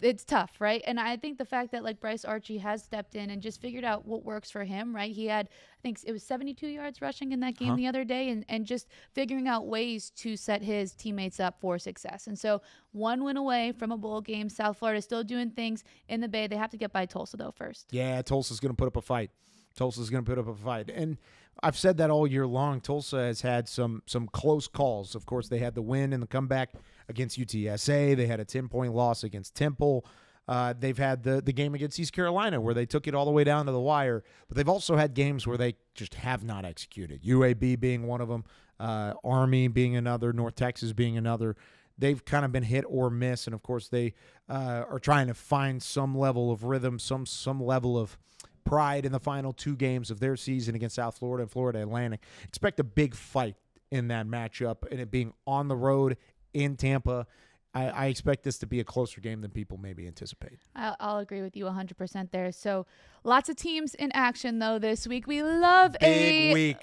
it's tough, right? And I think the fact that like Bryce Archie has stepped in and just figured out what works for him, right? He had, I think it was 72 yards rushing in that game the other day, and just figuring out ways to set his teammates up for success. And so 1 win away from a bowl game. South Florida still doing things in the Bay. They have to get by Tulsa though first. Yeah, Tulsa's going to put up a fight. And I've said that all year long. Tulsa has had some close calls. Of course, they had the win and the comeback against UTSA. They had a 10-point loss against Temple. They've had the game against East Carolina where they took it all the way down to the wire. But they've also had games where they just have not executed. UAB being one of them, Army being another, Noth Texas being another. They've kind of been hit or miss. And, of course, they are trying to find some level of rhythm, some level of pride in the final 2 games of their season against South Florida and Florida Atlantic. Expect a big fight in that matchup, and it being on the road in Tampa. I expect this to be a closer game than people maybe anticipate. I'll agree with you 100% there. So lots of teams in action though this week. We love an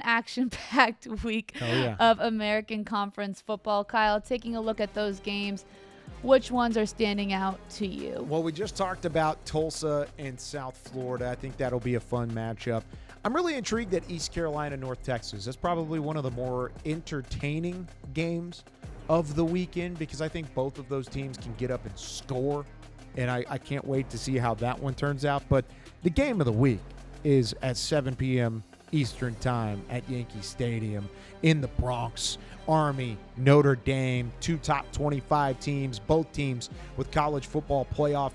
action-packed week of American Conference football. Kyle, taking a look at those games, which ones are standing out to you? Well, we just talked about Tulsa and South Florida. I think that'll be a fun matchup. I'm really intrigued at East Carolina, Noth Texas. That's probably one of the more entertaining games of the weekend because I think both of those teams can get up and score, and I can't wait to see how that one turns out. But the game of the week is at 7 p.m. Eastern Time at Yankee Stadium in the Bronx. Army, Notre Dame, 2 top 25 teams, both teams with college football playoff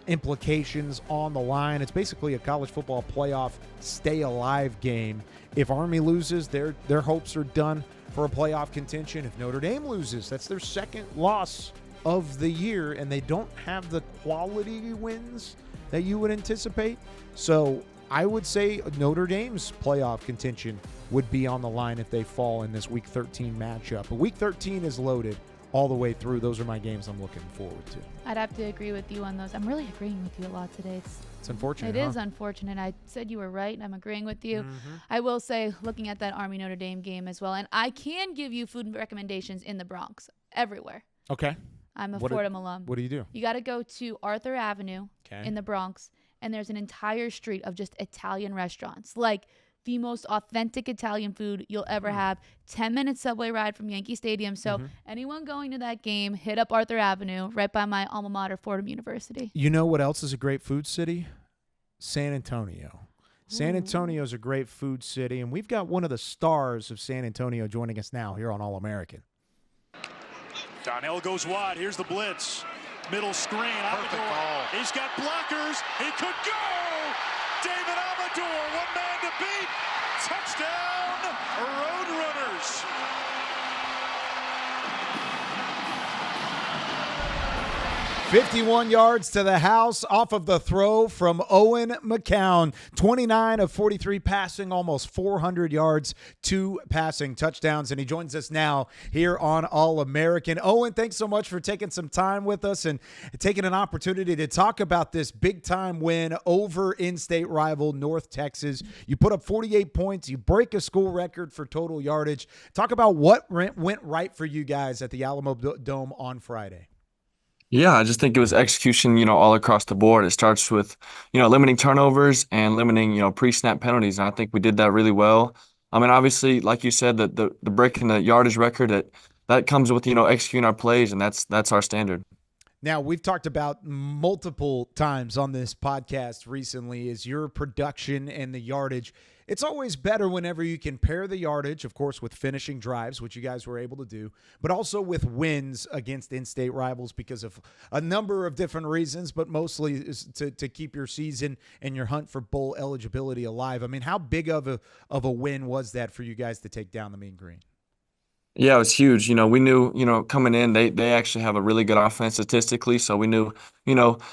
implications on the line. It's basically a college football playoff stay alive game. If Army loses, their hopes are done for a playoff contention. If Notre Dame loses, that's their 2nd loss of the year, and they don't have the quality wins that you would anticipate. So I would say Notre Dame's playoff contention would be on the line if they fall in this Week 13 matchup. But Week 13 is loaded all the way through. Those are my games I'm looking forward to. I'd have to agree with you on those. I'm really agreeing with you a lot today. It's unfortunate. It is unfortunate. I said you were right, and I'm agreeing with you. I will say, looking at that Army-Notre Dame game as well, and I can give you food recommendations in the Bronx, everywhere. Okay. I'm a Fordham alum. What do you do? You got to go to Arthur Avenue in the Bronx, and there's an entire street of just Italian restaurants, like the most authentic Italian food you'll ever have. 10-minute subway ride from Yankee Stadium. So anyone going to that game, hit up Arthur Avenue, right by my alma mater, Fordham University. You know what else is a great food city? San Antonio. San Antonio is a great food city, and we've got one of the stars of San Antonio joining us now here on All-American. Donnell goes wide. Here's the blitz. Middle screen. Amador. He's got blockers. He could go. David Amador, 1 man to beat. Touchdown, Roadrunners. 51 yards to the house off of the throw from Owen McCown. 29 of 43 passing, almost 400 yards, 2 passing touchdowns. And he joins us now here on All-American. Owen, thanks so much for taking some time with us and taking an opportunity to talk about this big-time win over in-state rival Noth Texas. You put up 48 points. You break a school record for total yardage. Talk about what went right for you guys at the Alamo Dome on Friday. Yeah, I just think it was execution, all across the board. It starts with, limiting turnovers and limiting, pre-snap penalties. And I think we did that really well. I mean, obviously, like you said, the breaking the yardage record, that comes with, executing our plays, and that's our standard. Now, we've talked about multiple times on this podcast recently is your production and the yardage. It's always better whenever you can pair the yardage, of course, with finishing drives, which you guys were able to do, but also with wins against in-state rivals because of a number of different reasons, but mostly is to keep your season and your hunt for bowl eligibility alive. I mean, how big of a win was that for you guys to take down the Mean Green? Yeah, it was huge. We knew, coming in, they actually have a really good offense statistically. So we knew,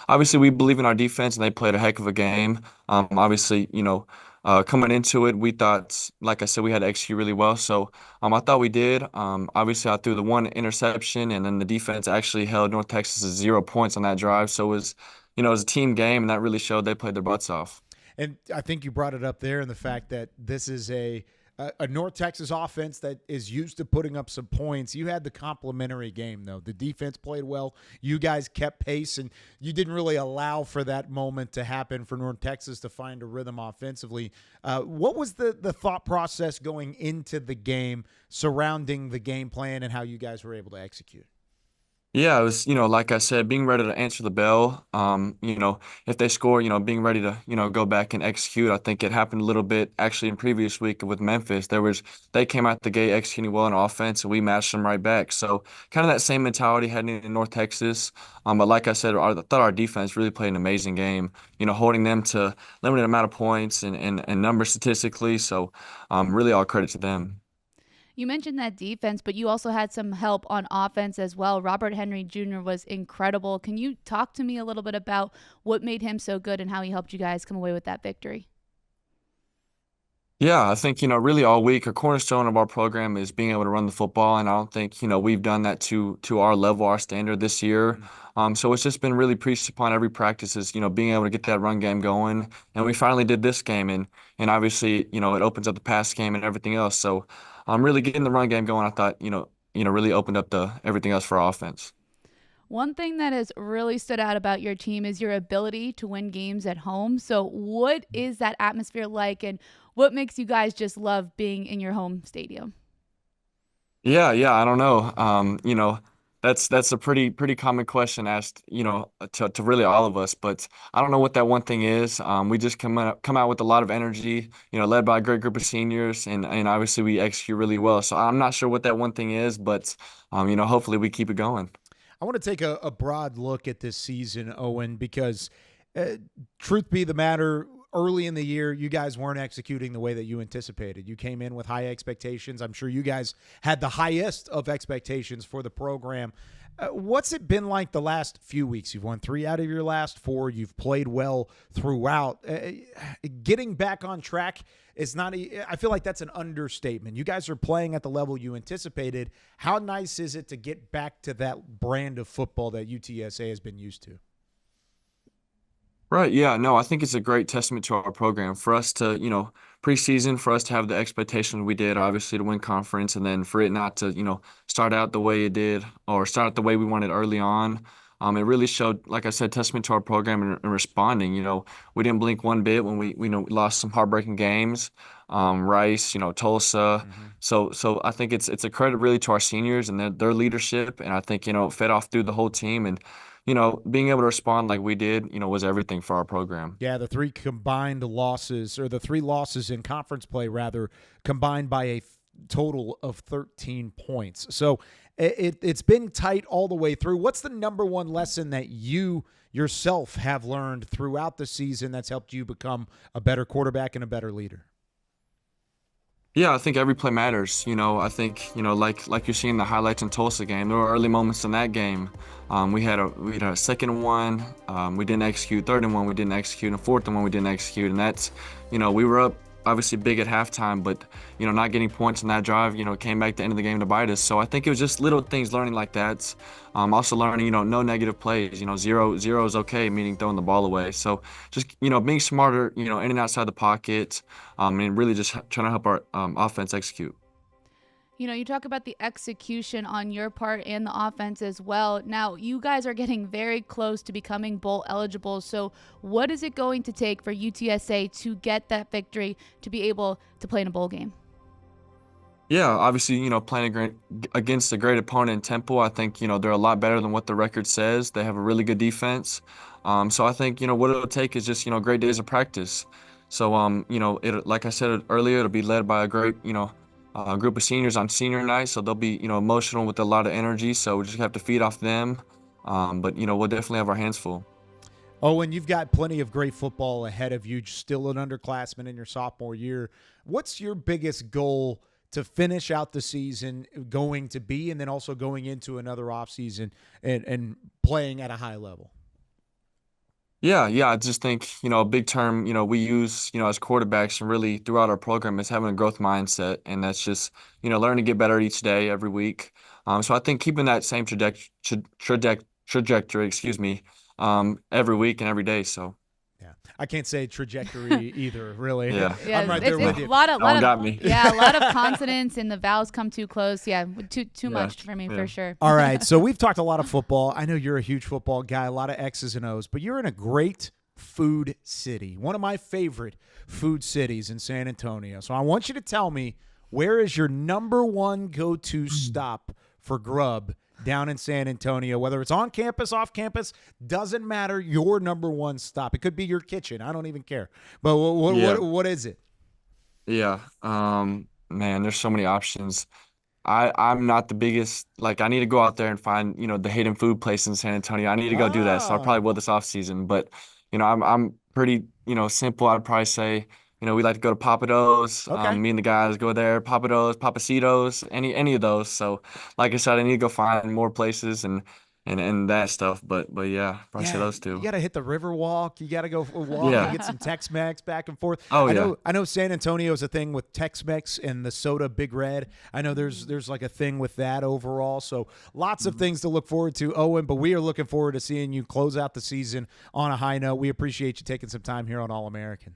obviously we believe in our defense and they played a heck of a game. Obviously, coming into it, we thought, like I said, we had to execute really well. So I thought we did. Obviously, I threw the one interception and then the defense actually held North Texas to 0 points on that drive. So it was a team game and that really showed they played their butts off. And I think you brought it up there in the fact that this is a North Texas offense that is used to putting up some points. You had the complimentary game, though. The defense played well. You guys kept pace, and you didn't really allow for that moment to happen for North Texas to find a rhythm offensively. What was the thought process going into the game surrounding the game plan and how you guys were able to execute? Yeah, it was, like I said, being ready to answer the bell. If they score, being ready to, go back and execute. I think it happened a little bit actually in previous week with Memphis. They came out the gate executing well on offense and we matched them right back. So kind of that same mentality heading into North Texas. But like I said, I thought our defense really played an amazing game, holding them to limited amount of points and numbers statistically. So really all credit to them. You mentioned that defense, but you also had some help on offense as well. Robert Henry Jr. was incredible. Can you talk to me a little bit about what made him so good and how he helped you guys come away with that victory? Yeah, I think, really all week, a cornerstone of our program is being able to run the football. And I don't think, we've done that to our level, our standard this year. So it's just been really preached upon every practice is, being able to get that run game going. And we finally did this game. And obviously, it opens up the pass game and everything else. So really getting the run game going, I thought, really opened up everything else for our offense. One thing that has really stood out about your team is your ability to win games at home. So what is that atmosphere like, and what makes you guys just love being in your home stadium? Yeah, I don't know. That's a pretty common question asked, to really all of us. But I don't know what that one thing is. We just come out with a lot of energy, led by a great group of seniors, and obviously we execute really well. So I'm not sure what that one thing is, but hopefully we keep it going. I want to take a broad look at this season, Owen, because truth be the matter, early in the year, you guys weren't executing the way that you anticipated. You came in with high expectations. I'm sure you guys had the highest of expectations for the program. What's it been like the last few weeks? You've won 3 out of your last 4. You've played well throughout. Getting back on track is not I feel like that's an understatement. You guys are playing at the level you anticipated. How nice is it to get back to that brand of football that UTSA has been used to? Right. Yeah. No, I think it's a great testament to our program for us to, preseason, for us to have the expectation we did, obviously to win conference, and then for it not to, start out the way it did or start out the way we wanted early on. It really showed, like I said, testament to our program and responding. We didn't blink one bit when we lost some heartbreaking games, Rice, Tulsa. So I think it's a credit really to our seniors and their leadership, and I think it fed off through the whole team and. Being able to respond like we did, was everything for our program. Yeah, the 3 combined losses, or the 3 losses in conference play, rather, combined by a total of 13 points. So it's been tight all the way through. What's the number one lesson that you yourself have learned throughout the season that's helped you become a better quarterback and a better leader? Yeah, I think every play matters. I think, like you're seeing the highlights in Tulsa game, there were early moments in that game. We had a second and 1, we didn't execute, third and 1, we didn't execute, and fourth and 1, we didn't execute. And that's, we were up obviously big at halftime, but, not getting points in that drive, came back to the end of the game to bite us. So I think it was just little things learning like that. Also learning, no negative plays, zero is okay, meaning throwing the ball away. So just, being smarter, in and outside the pocket, and really just trying to help our offense execute. You talk about the execution on your part and the offense as well. Now, you guys are getting very close to becoming bowl eligible. So what is it going to take for UTSA to get that victory to be able to play in a bowl game? Yeah, obviously, playing against a great opponent in Temple, I think, they're a lot better than what the record says. They have a really good defense. So I think, what it'll take is just, great days of practice. So, like I said earlier, it'll be led by a great, a group of seniors on senior night, so they'll be, emotional with a lot of energy. So we just have to feed off them. But we'll definitely have our hands full. Oh, and you've got plenty of great football ahead of you, still an underclassman in your sophomore year. What's your biggest goal to finish out the season going to be, and then also going into another offseason and playing at a high level? Yeah, I just think, a big term, we use, as quarterbacks and really throughout our program is having a growth mindset. And that's just, learning to get better each day, every week. So I think keeping that same trajectory, every week and every day. So. Yeah, I can't say trajectory either, really. Yeah. I'm right there with you. A lot of consonants and the vowels come too close. Yeah, too much for me, for sure. All right, so we've talked a lot of football. I know you're a huge football guy, a lot of X's and O's, but you're in a great food city, one of my favorite food cities in San Antonio. So I want you to tell me, where is your number one go-to stop for grub down in San Antonio, whether it's on campus, off campus, doesn't matter, your number one stop. It could be your kitchen. I don't even care. But what is it? Yeah. Man, there's so many options. I'm not the biggest, I need to go out there and find, the hidden food place in San Antonio. I need to go do that. So I probably will this off season, but I'm pretty, simple. I'd probably say, we like to go to Papados. Okay. Me and the guys go there, Papados, Papacitos, any of those. So, like I said, I need to go find more places and that stuff. But yeah, probably say those two. You got to hit the river walk. You got to go walk and get some Tex-Mex back and forth. I know San Antonio's a thing with Tex-Mex and the soda Big Red. I know there's like a thing with that overall. So lots of things to look forward to, Owen, but we are looking forward to seeing you close out the season on a high note. We appreciate you taking some time here on All-American.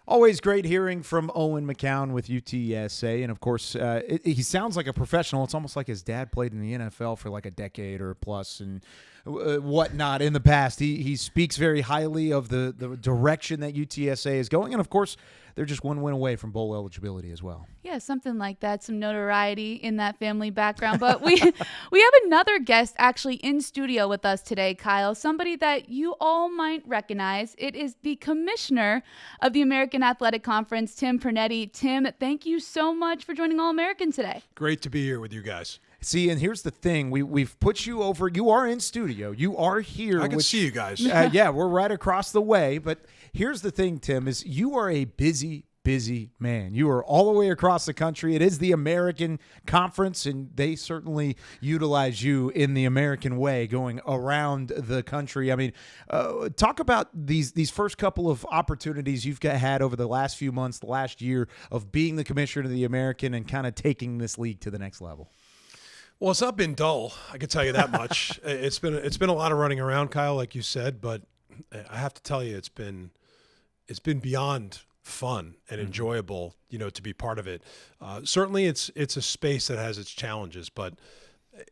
Always great hearing from Owen McCown with UTSA. And, of course, he sounds like a professional. It's almost like his dad played in the NFL for like a decade or plus and whatnot in the past. He speaks very highly of the direction that UTSA is going. And, of course, they're just one win away from bowl eligibility as well. Yeah, something like that, some notoriety in that family background. But we have another guest actually in studio with us today, Kyle, somebody that you all might recognize. It is the commissioner of the American Athletic Conference, Tim Pernetti. Tim, thank you so much for joining All-American today. Great to be here with you guys. See, and here's the thing. We've put you over. You are in studio. You are here. I can see you guys. Yeah, we're right across the way. But here's the thing, Tim, is you are a busy man. You are all the way across the country. It is the American Conference, and they certainly utilize you in the American way going around the country. I mean, talk about these first couple of opportunities you've had over the last few months, the last year of being the commissioner of the American and kind of taking this league to the next level. Well, it's not been dull. I can tell you that much. It's been a lot of running around, Kyle, like you said, but I have to tell you, it's been beyond fun and enjoyable, to be part of it. Certainly it's a space that has its challenges, but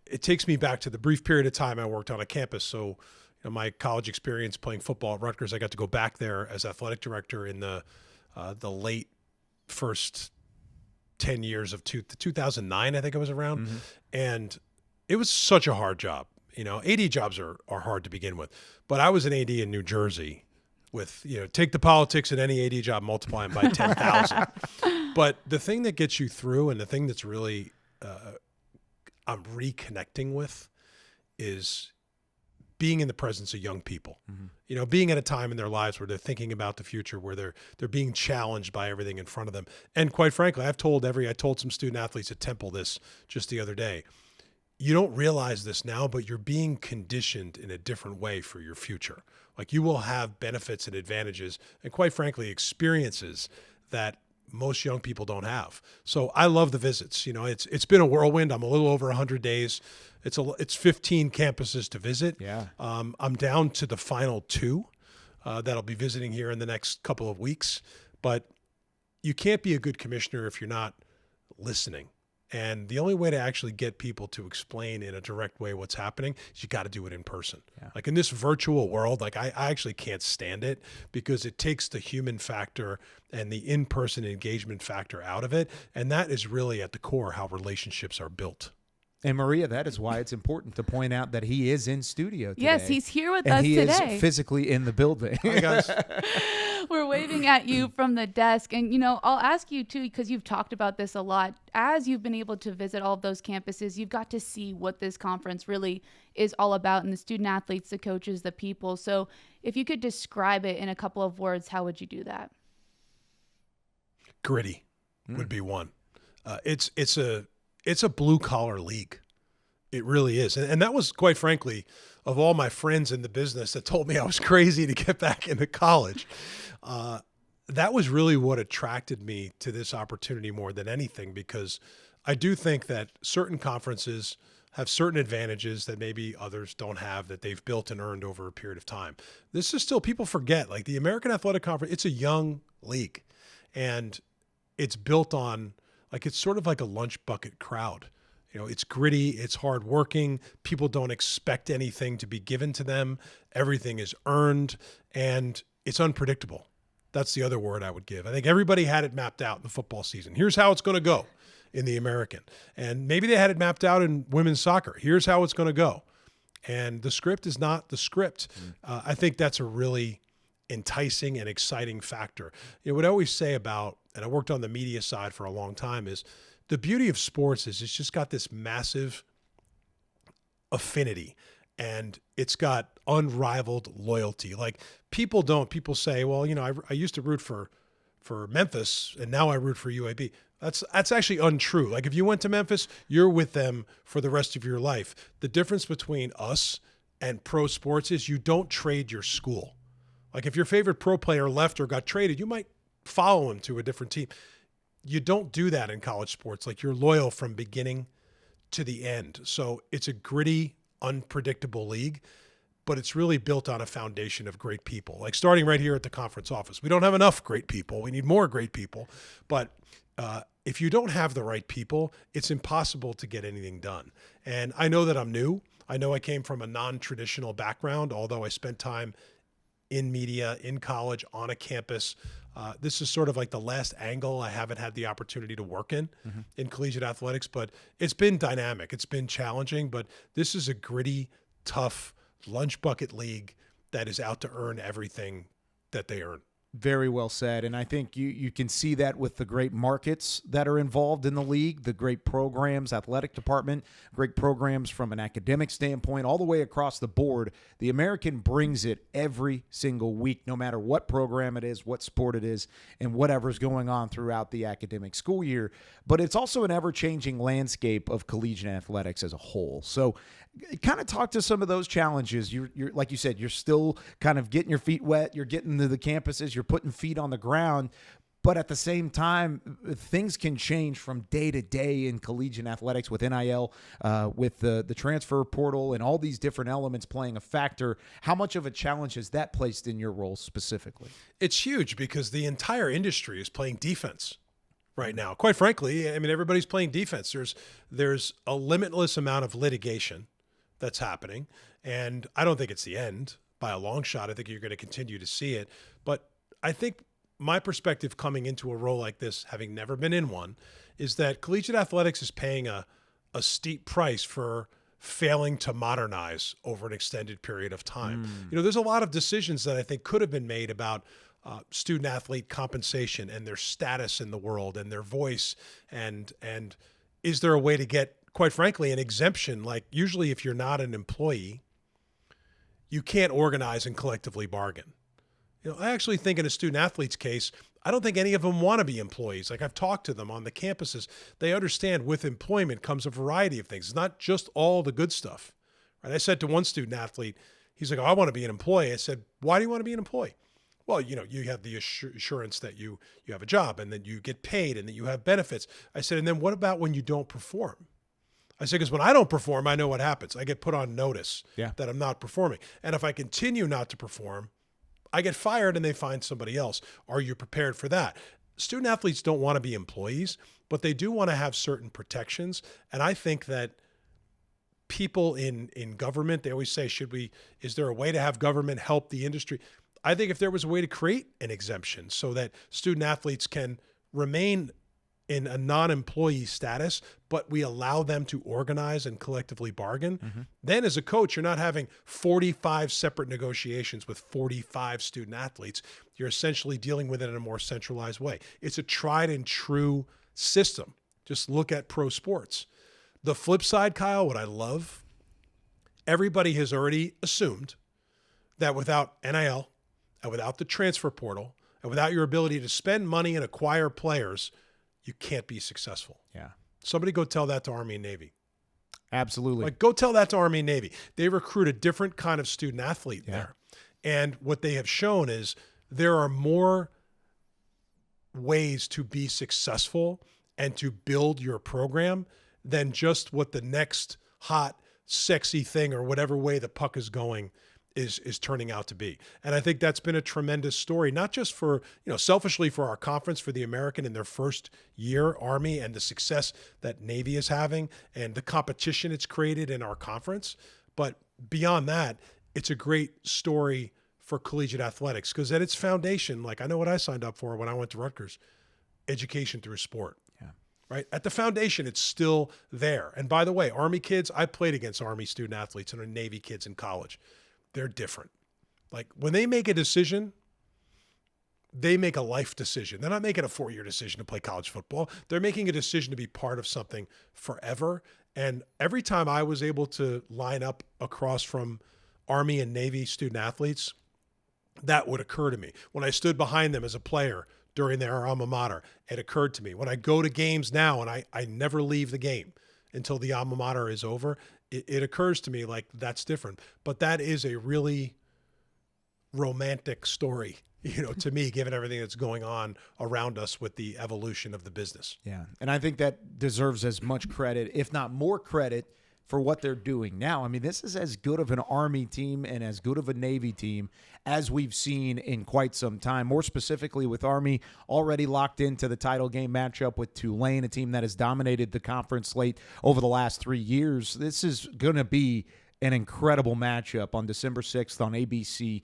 it takes me back to the brief period of time I worked on a campus. So, my college experience playing football at Rutgers, I got to go back there as athletic director in the late first 10 years of 2009, I think I was around. Mm-hmm. And it was such a hard job. AD jobs are hard to begin with, but I was an AD in New Jersey with, take the politics in any AD job, multiply them by 10,000. But the thing that gets you through and the thing that's really I'm reconnecting with is being in the presence of young people, being at a time in their lives where they're thinking about the future, where they're being challenged by everything in front of them. And quite frankly, I told some student athletes at Temple this just the other day. You don't realize this now, but you're being conditioned in a different way for your future. Like, you will have benefits and advantages and, quite frankly, experiences that most young people don't have. So I love the visits. It's been a whirlwind. I'm a little over 100 days. It's 15 campuses to visit. Yeah. I'm down to the final 2 that I'll be visiting here in the next couple of weeks. But you can't be a good commissioner if you're not listening. And the only way to actually get people to explain in a direct way what's happening is you got to do it in person. Yeah. Like, in this virtual world, I actually can't stand it because it takes the human factor and the in-person engagement factor out of it. And that is really at the core how relationships are built. And Maria, that is why it's important to point out that he is in studio today. Yes, he's here with us today. And he is physically in the building. Hi, guys. We're waving at you from the desk. And, I'll ask you, too, because you've talked about this a lot. As you've been able to visit all of those campuses, you've got to see what this conference really is all about, and the student athletes, the coaches, the people. So if you could describe it in a couple of words, how would you do that? Gritty would be one. It's a blue collar league. It really is. And that was, quite frankly, of all my friends in the business that told me I was crazy to get back into college, that was really what attracted me to this opportunity more than anything, because I do think that certain conferences have certain advantages that maybe others don't have, that they've built and earned over a period of time. This is still, people forget, like the American Athletic Conference, it's a young league, and it's built on, like, it's sort of like a lunch bucket crowd. You know, it's gritty, it's hardworking. People don't expect anything to be given to them. Everything is earned, and it's unpredictable. That's the other word I would give. I think everybody had it mapped out in the football season. Here's how it's going to go in the American. And maybe they had it mapped out in women's soccer. Here's how it's going to go. And the script is not the script. I think that's a really enticing and exciting factor. You know, what I always say about, and I worked on the media side for a long time, is the beauty of sports is it's just got this massive affinity, and it's got unrivaled loyalty. Like, people say, well, you know, I used to root for Memphis and now I root for UAB. That's actually untrue. Like, if you went to Memphis, you're with them for the rest of your life. The difference between us and pro sports is you don't trade your school. Like, if your favorite pro player left or got traded, you might follow him to a different team. You don't do that in college sports. Like, you're loyal from beginning to the end. So it's a gritty, unpredictable league, but it's really built on a foundation of great people. Like, starting right here at the conference office, we don't have enough great people. We need more great people. But if you don't have the right people, it's impossible to get anything done. And I know that I'm new. I know I came from a non-traditional background, although I spent time in media, in college, on a campus. This is sort of like the last angle I haven't had the opportunity to work in collegiate athletics, but it's been dynamic. It's been challenging, but this is a gritty, tough lunch bucket league that is out to earn everything that they earn. Very well said. And I think you can see that with the great markets that are involved in the league, the great programs, athletic department, great programs from an academic standpoint, all the way across the board. The American brings it every single week, no matter what program it is, what sport it is, and whatever's going on throughout the academic school year. But it's also an ever-changing landscape of collegiate athletics as a whole. So kind of talk to some of those challenges. You're like you said, you're still kind of getting your feet wet. You're getting to the campuses. You're putting feet on the ground. But at the same time, things can change from day to day in collegiate athletics with NIL, with the transfer portal and all these different elements playing a factor. How much of a challenge has that placed in your role specifically? It's huge because the entire industry is playing defense right now. Quite frankly, I mean, everybody's playing defense. There's a limitless amount of litigation that's happening, and I don't think it's the end by a long shot. I think you're going to continue to see it. But I think my perspective coming into a role like this, having never been in one, is that collegiate athletics is paying a steep price for failing to modernize over an extended period of time. You know, there's a lot of decisions that I think could have been made about student athlete compensation and their status in the world and their voice, and is there a way to get, quite frankly, an exemption? Like, usually if you're not an employee, you can't organize and collectively bargain. You know, I actually think in a student athlete's case, I don't think any of them want to be employees. Like, I've talked to them on the campuses. They understand with employment comes a variety of things. It's not just all the good stuff. Right? I said to one student athlete, he's like, oh, I want to be an employee. I said, why do you want to be an employee? Well, you know, you have the assurance that you have a job and that you get paid and that you have benefits. I said, and then what about when you don't perform? I said, because when I don't perform, I know what happens. I get put on notice that I'm not performing. And if I continue not to perform, I get fired and they find somebody else. Are you prepared for that? Student athletes don't want to be employees, but they do want to have certain protections. And I think that people in government, they always say, is there a way to have government help the industry? I think if there was a way to create an exemption so that student athletes can remain in a non-employee status, but we allow them to organize and collectively bargain, then as a coach, you're not having 45 separate negotiations with 45 student athletes. You're essentially dealing with it in a more centralized way. It's a tried and true system. Just look at pro sports. The flip side, Kyle, what I love, everybody has already assumed that without NIL and without the transfer portal and without your ability to spend money and acquire players, you can't be successful. Yeah. Somebody go tell that to Army and Navy. Absolutely. Like, go tell that to Army and Navy. They recruit a different kind of student athlete there. And what they have shown is there are more ways to be successful and to build your program than just what the next hot, sexy thing or whatever way the puck is going is turning out to be. And I think that's been a tremendous story, not just for, selfishly for our conference, for the American in their first year, Army, and the success that Navy is having and the competition it's created in our conference. But beyond that, it's a great story for collegiate athletics because at its foundation, like I know what I signed up for when I went to Rutgers, education through sport. Right? At the foundation, it's still there. And by the way, Army kids, I played against Army student athletes and Navy kids in college. They're different. Like when they make a decision, they make a life decision. They're not making a 4-year decision to play college football. They're making a decision to be part of something forever. And every time I was able to line up across from Army and Navy student athletes, that would occur to me. When I stood behind them as a player during their alma mater, it occurred to me. When I go to games now and I never leave the game until the alma mater is over, it occurs to me like that's different. But that is a really romantic story, to me, given everything that's going on around us with the evolution of the business. Yeah. And I think that deserves as much credit, if not more credit, for what they're doing now. I mean, this is as good of an Army team and as good of a Navy team as we've seen in quite some time. More specifically with Army already locked into the title game matchup with Tulane, a team that has dominated the conference slate over the last 3 years. This is going to be an incredible matchup on December 6th on ABC.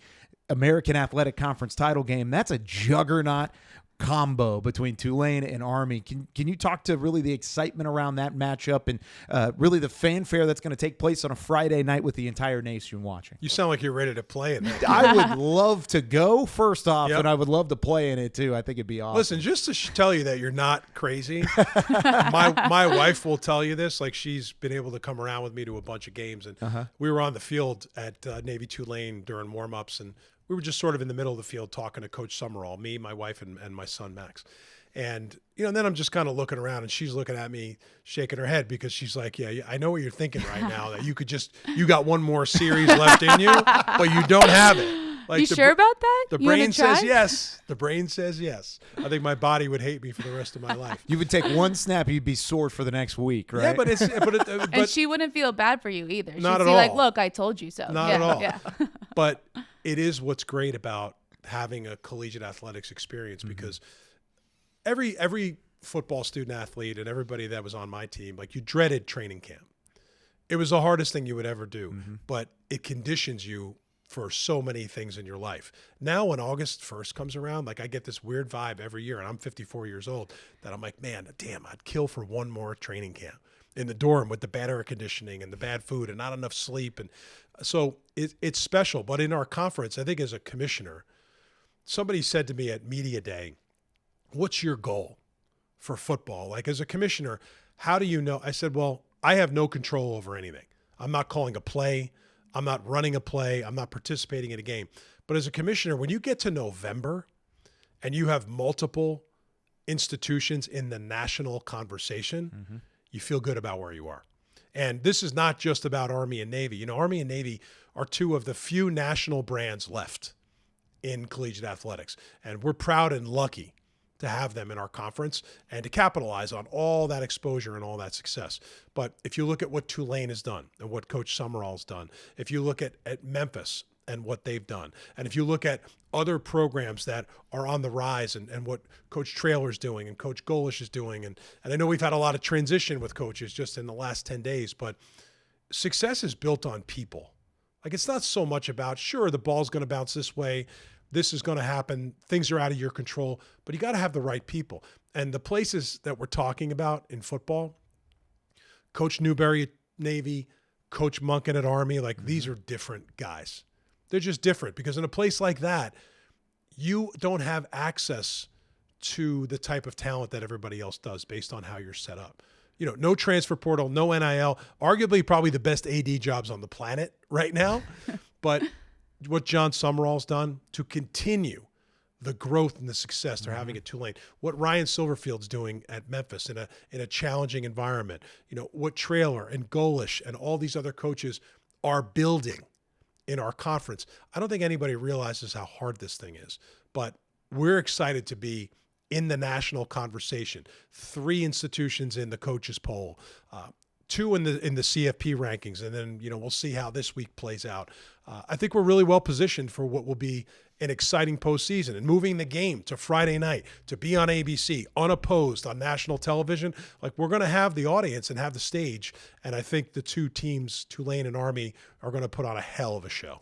American Athletic Conference title game. That's a juggernaut combo between Tulane and Army. Can you talk to really the excitement around that matchup and really the fanfare that's going to take place on a Friday night with the entire nation watching? You sound like you're ready to play in it. I would love to go first off, and I would love to play in it too. I think it'd be awesome. Listen, just to tell you that you're not crazy, my wife will tell you this. Like she's been able to come around with me to a bunch of games, and we were on the field at Navy Tulane during warm-ups, and we were just sort of in the middle of the field talking to Coach Summerall, me, my wife, and my son, Max. And, then I'm just kind of looking around and she's looking at me, shaking her head because she's like, yeah, I know what you're thinking right now, that you got one more series left in you, but you don't have it. Like you sure about that? The brain says yes. The brain says yes. I think my body would hate me for the rest of my life. You would take one snap, you'd be sore for the next week, right? Yeah, but and she wouldn't feel bad for you either. She'd not at be all. Like, look, I told you so. Not at all. Yeah. But it is what's great about having a collegiate athletics experience because every football student athlete and everybody that was on my team, like you dreaded training camp. It was the hardest thing you would ever do, but it conditions you for so many things in your life. Now when August 1st comes around, like I get this weird vibe every year, and I'm 54 years old, that I'm like, man, damn, I'd kill for one more training camp in the dorm with the bad air conditioning and the bad food and not enough sleep. And so it's special. But in our conference, I think as a commissioner, somebody said to me at Media Day, what's your goal for football? Like as a commissioner, how do you know? I said, well, I have no control over anything. I'm not calling a play. I'm not running a play. I'm not participating in a game. But as a commissioner, when you get to November and you have multiple institutions in the national conversation, you feel good about where you are. And this is not just about Army and Navy. Army and Navy are two of the few national brands left in collegiate athletics. And we're proud and lucky to have them in our conference and to capitalize on all that exposure and all that success. But if you look at what Tulane has done and what Coach Summerall's done, if you look at Memphis and what they've done, and if you look at other programs that are on the rise and what Coach Traylor's doing and Coach Golish is doing, and I know we've had a lot of transition with coaches just in the last 10 days, but success is built on people. Like it's not so much about, sure, the ball's going to bounce this way, this is going to happen, things are out of your control, but you got to have the right people. And the places that we're talking about in football, Coach Newberry at Navy, Coach Monken at Army, like these are different guys. They're just different because in a place like that, you don't have access to the type of talent that everybody else does based on how you're set up. No transfer portal, no NIL, arguably probably the best AD jobs on the planet right now. But what John Summerall's done to continue the growth and the success they're having at Tulane, what Ryan Silverfield's doing at Memphis in a challenging environment, what Traylor and Golish and all these other coaches are building in our conference. I don't think anybody realizes how hard this thing is, but we're excited to be in the national conversation. 3 institutions in the coaches poll, 2 in the CFP rankings, and then we'll see how this week plays out. I think we're really well positioned for what will be an exciting postseason, and moving the game to Friday night to be on ABC, unopposed on national television. Like, we're going to have the audience and have the stage, and I think the 2 teams, Tulane and Army, are going to put on a hell of a show.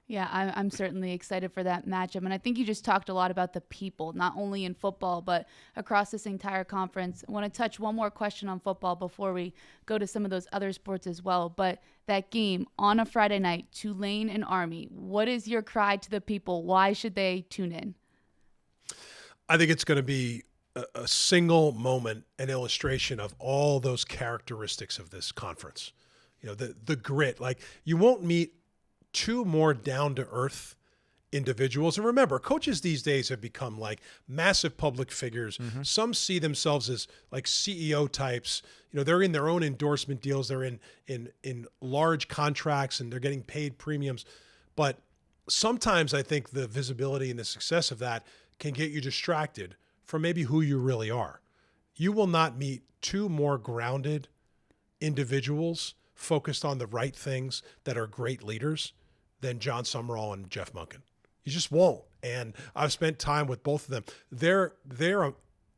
Yeah, I'm certainly excited for that matchup. And I think you just talked a lot about the people, not only in football, but across this entire conference. I want to touch one more question on football before we go to some of those other sports as well. But that game on a Friday night, Tulane and Army, what is your cry to the people? Why should they tune in? I think it's going to be a single moment, an illustration of all those characteristics of this conference. The grit. Like, you won't meet 2 more down-to-earth individuals. And remember, coaches these days have become like massive public figures. Some see themselves as like CEO types. They're in their own endorsement deals. They're in large contracts, and they're getting paid premiums. But sometimes I think the visibility and the success of that can get you distracted from maybe who you really are. You will not meet 2 more grounded individuals focused on the right things that are great leaders than John Summerall and Jeff Monken. You just won't. And I've spent time with both of them. They're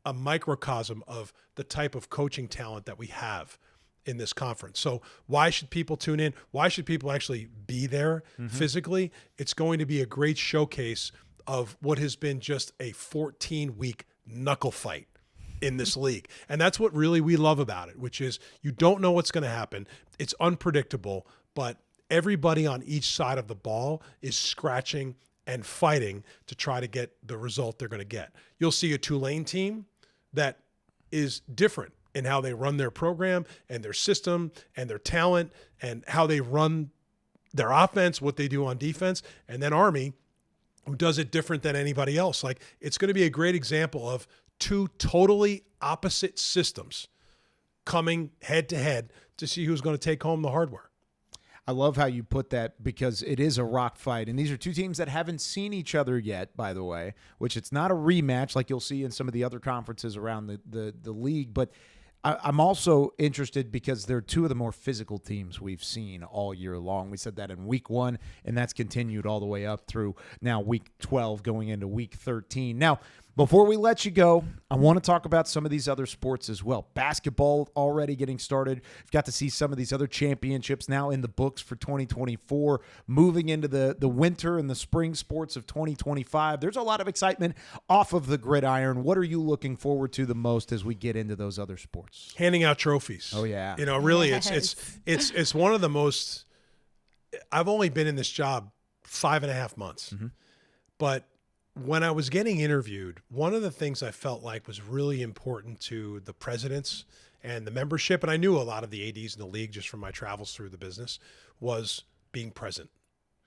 a microcosm of the type of coaching talent that we have in this conference. So why should people tune in? Why should people actually be there physically? It's going to be a great showcase of what has been just a 14-week knuckle fight in this league. And that's what really we love about it, which is you don't know what's going to happen. It's unpredictable, but everybody on each side of the ball is scratching and fighting to try to get the result they're going to get. You'll see a Tulane team that is different in how they run their program and their system and their talent and how they run their offense, what they do on defense. And then Army, who does it different than anybody else. Like, it's going to be a great example of 2 totally opposite systems coming head to head to see who's going to take home the hardware. I love how you put that, because it is a rock fight. And these are 2 teams that haven't seen each other yet, by the way, which it's not a rematch like you'll see in some of the other conferences around the league. But I'm also interested because they're 2 of the more physical teams we've seen all year long. We said that in week 1, and that's continued all the way up through now week 12 going into week 13. Now, before we let you go, I want to talk about some of these other sports as well. Basketball already getting started. We've got to see some of these other championships now in the books for 2024, moving into the winter and the spring sports of 2025. There's a lot of excitement off of the gridiron. What are you looking forward to the most as we get into those other sports? Handing out trophies. Oh, yeah. Really, Yes. it's one of the most – I've only been in this job 5.5 months. But when I was getting interviewed, one of the things I felt like was really important to the presidents and the membership, and I knew a lot of the ADs in the league just from my travels through the business, was being present,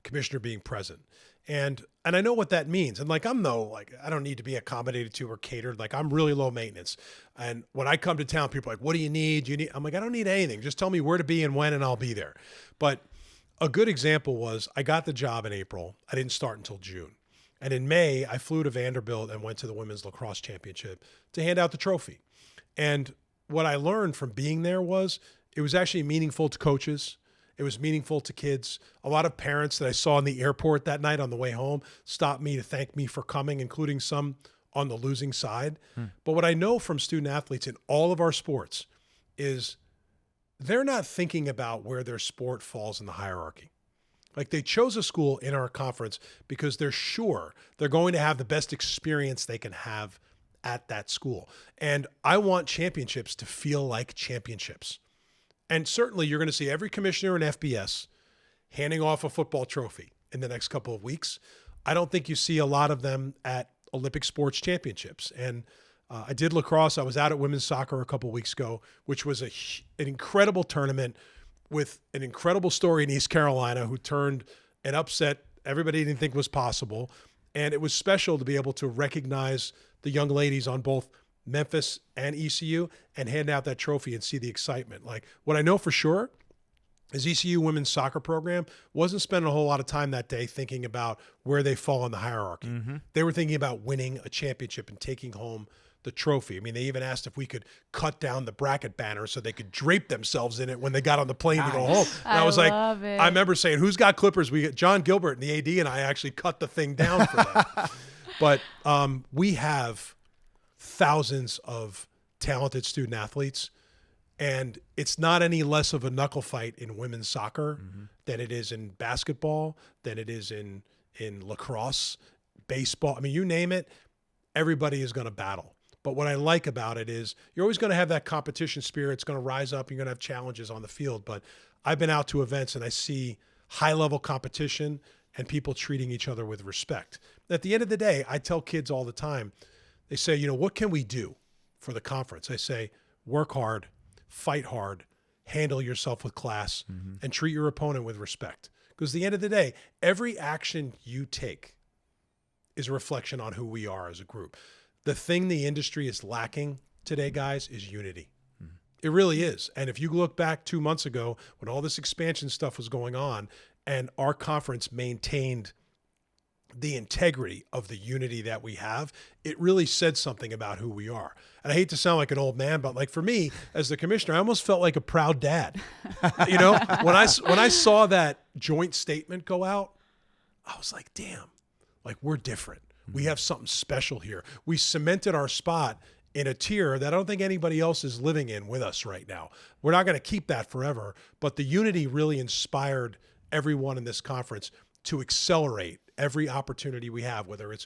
commissioner being present. And I know what that means. And like, I don't need to be accommodated to or catered. Like, I'm really low maintenance. And when I come to town, people are like, what do you need? I'm like, I don't need anything. Just tell me where to be and when, and I'll be there. But a good example was I got the job in April. I didn't start until June. And in May, I flew to Vanderbilt and went to the women's lacrosse championship to hand out the trophy. And what I learned from being there was it was actually meaningful to coaches. It was meaningful to kids. A lot of parents that I saw in the airport that night on the way home stopped me to thank me for coming, including some on the losing side. But what I know from student athletes in all of our sports is they're not thinking about where their sport falls in the hierarchy. Like, they chose a school in our conference because they're sure they're going to have the best experience they can have at that school. And I want championships to feel like championships. And certainly you're going to see every commissioner in FBS handing off a football trophy in the next couple of weeks. I don't think you see a lot of them at Olympic sports championships. And I did lacrosse. I was out at women's soccer a couple of weeks ago, which was an incredible tournament with an incredible story in East Carolina who turned an upset everybody didn't think was possible. And it was special to be able to recognize the young ladies on both Memphis and ECU and hand out that trophy and see the excitement. Like, what I know for sure is ECU women's soccer program wasn't spending a whole lot of time that day thinking about where they fall in the hierarchy. They were thinking about winning a championship and taking home the trophy. I mean, they even asked if we could cut down the bracket banner so they could drape themselves in it when they got on the plane to go home. And I was like, I remember saying, who's got clippers? We get John Gilbert and the AD and I actually cut the thing down for them. But we have thousands of talented student athletes, and it's not any less of a knuckle fight in women's soccer than it is in basketball, than it is in lacrosse, baseball. I mean, you name it, everybody is going to battle. But what I like about it is you're always going to have that competition spirit. It's going to rise up. You're going to have challenges on the field. But I've been out to events and I see high-level competition and people treating each other with respect. At the end of the day, I tell kids all the time, they say, you know, what can we do for the conference? I say, work hard, fight hard, handle yourself with class, and treat your opponent with respect. Because at the end of the day, every action you take is a reflection on who we are as a group. The thing the industry is lacking today, guys, is unity. It really is. And if you look back 2 months ago when all this expansion stuff was going on and our conference maintained the integrity of the unity that we have, it really said something about who we are. And I hate to sound like an old man, but like for me as the commissioner, I almost felt like a proud dad. You know, when I saw that joint statement go out, I was like, damn, like we're different. We have something special here. We cemented our spot in a tier that I don't think anybody else is living in with us right now. We're not going to keep that forever, but the unity really inspired everyone in this conference to accelerate every opportunity we have, whether it's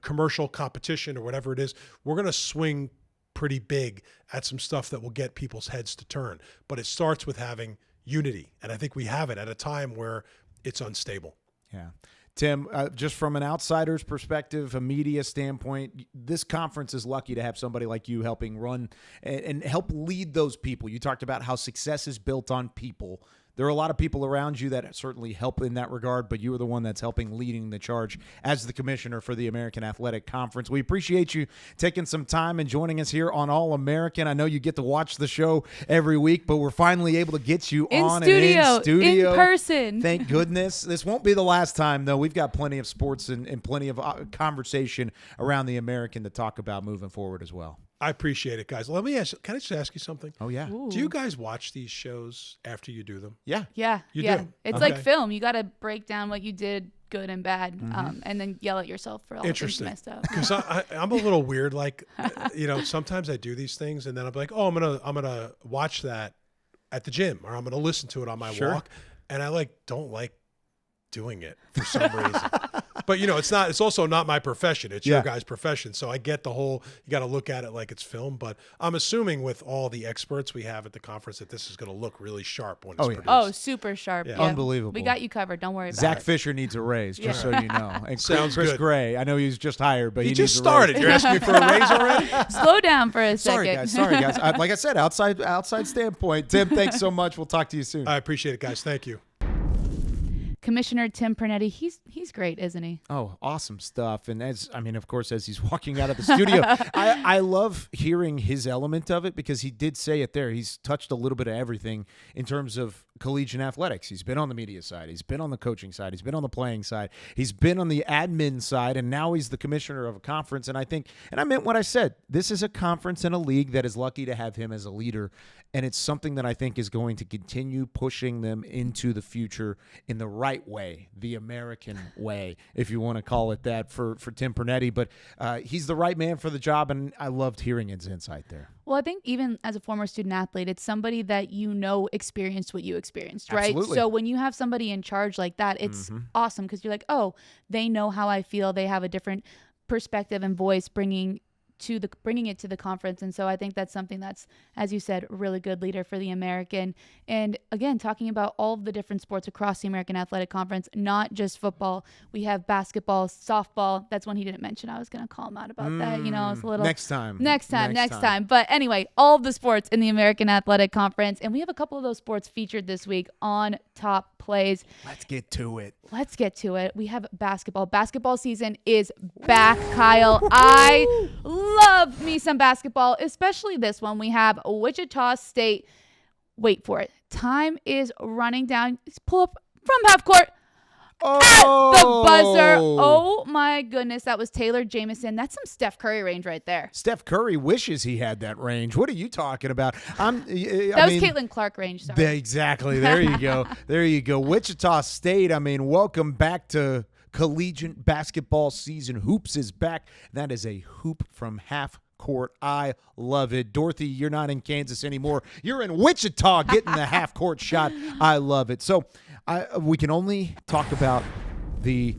commercial competition or whatever it is. We're going to swing pretty big at some stuff that will get people's heads to turn. But it starts with having unity. And I think we have it at a time where it's unstable. Yeah. Tim, just from an outsider's perspective, a media standpoint, this conference is lucky to have somebody like you helping run and help lead those people. You talked about how success is built on people. There are a lot of people around you that certainly help in that regard, but you are the one that's helping leading the charge as the commissioner for the American Athletic Conference. We appreciate you taking some time and joining us here on All-American. I know you get to watch the show every week, but we're finally able to get you on studio, in studio. In person. Thank goodness. This won't be the last time, though. We've got plenty of sports and plenty of conversation around the American to talk about moving forward as well. I appreciate it, guys. Let me ask, can I just ask you something? Oh, yeah. Ooh. Do you guys watch these shows after you do them? Yeah. Yeah. You yeah. do? It's Okay. like film. You got to break down what you did good and bad, and then yell at yourself for all the things you messed up. Because I'm a little weird. Like, you know, sometimes I do these things and then I'm like, oh, I'm gonna watch that at the gym, or I'm gonna listen to it on my walk, and I don't like doing it for some reason. But you know, it's also not my profession. It's your guys' profession. So I get the whole, you got to look at it like it's film, but I'm assuming with all the experts we have at the conference that this is going to look really sharp when it's produced. Oh, super sharp. Yeah. Yeah. Unbelievable. We got you covered. Don't worry about it. Zach Fisher needs a raise, just so you know. And Sounds Chris good. Gray, I know he was just hired, but he just needs a started. raise. You're asking me for a raise already? Slow down for a second. Sorry, guys. Like I said, outside standpoint. Tim, thanks so much. We'll talk to you soon. I appreciate it, guys. Thank you. Commissioner Tim Pernetti, he's great, isn't he? Oh, awesome stuff. And of course, as he's walking out of the studio, I love hearing his element of it, because he did say it there. He's touched a little bit of everything in terms of collegiate athletics. He's been on the media side. He's been on the coaching side. He's been on the playing side. He's been on the admin side, and now he's the commissioner of a conference. And I meant what I said. This is a conference and a league that is lucky to have him as a leader. And it's something that I think is going to continue pushing them into the future in the right way, the American way, if you want to call it that, for Tim Pernetti. But he's the right man for the job, and I loved hearing his insight there. Well, I think even as a former student athlete, it's somebody that experienced what you experienced, right? Absolutely. So when you have somebody in charge like that, it's awesome, because you're like, oh, they know how I feel. They have a different perspective and voice bringing bringing it to the conference. And so I think that's something that's, as you said, a really good leader for the American. And again, talking about all of the different sports across the American Athletic Conference, not just football. We have basketball, softball. That's one he didn't mention. I was going to call him out about that. You know, it's a little next time. But anyway, all of the sports in the American Athletic Conference. And we have a couple of those sports featured this week on Top Plays. Let's get to it. We have basketball. Basketball season is back, Kyle. I love me some basketball, especially this one. We have Wichita State. Wait for it. Time is running down. Pull up from half court. At the buzzer. Oh, my goodness. That was Taylor Jamison. That's some Steph Curry range right there. Steph Curry wishes he had that range. What are you talking about? That was Caitlin Clark range. Sorry. Exactly. There you go. There you go. Wichita State, welcome back to collegiate basketball season. Hoops is back. That is a hoop from half court. I love it. Dorothy, you're not in Kansas anymore. You're in Wichita getting the half court shot. I love it. So we can only talk about the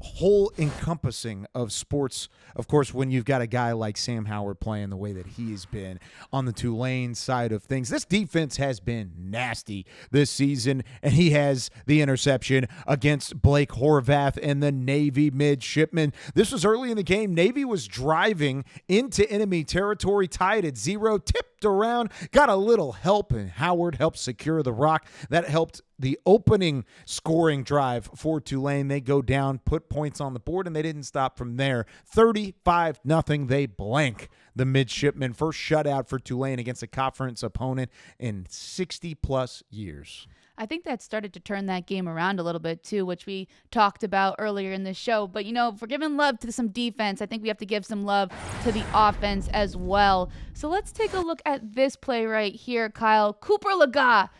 whole encompassing of sports, of course, when you've got a guy like Sam Howard playing the way that he's been on the Tulane side of things. This defense has been nasty this season, and he has the interception against Blake Horvath and the Navy midshipmen. This was early in the game. Navy was driving into enemy territory, tied at 0, tipped around, got a little help, and Howard helped secure the rock. That helped the opening scoring drive for Tulane. They go down, put points on the board, and they didn't stop from there. 35-0. They blank the midshipmen. First shutout for Tulane against a conference opponent in 60-plus years. I think that started to turn that game around a little bit too, which we talked about earlier in the show. But, if we're giving love to some defense, I think we have to give some love to the offense as well. So let's take a look at this play right here, Kyle. Cooper Laga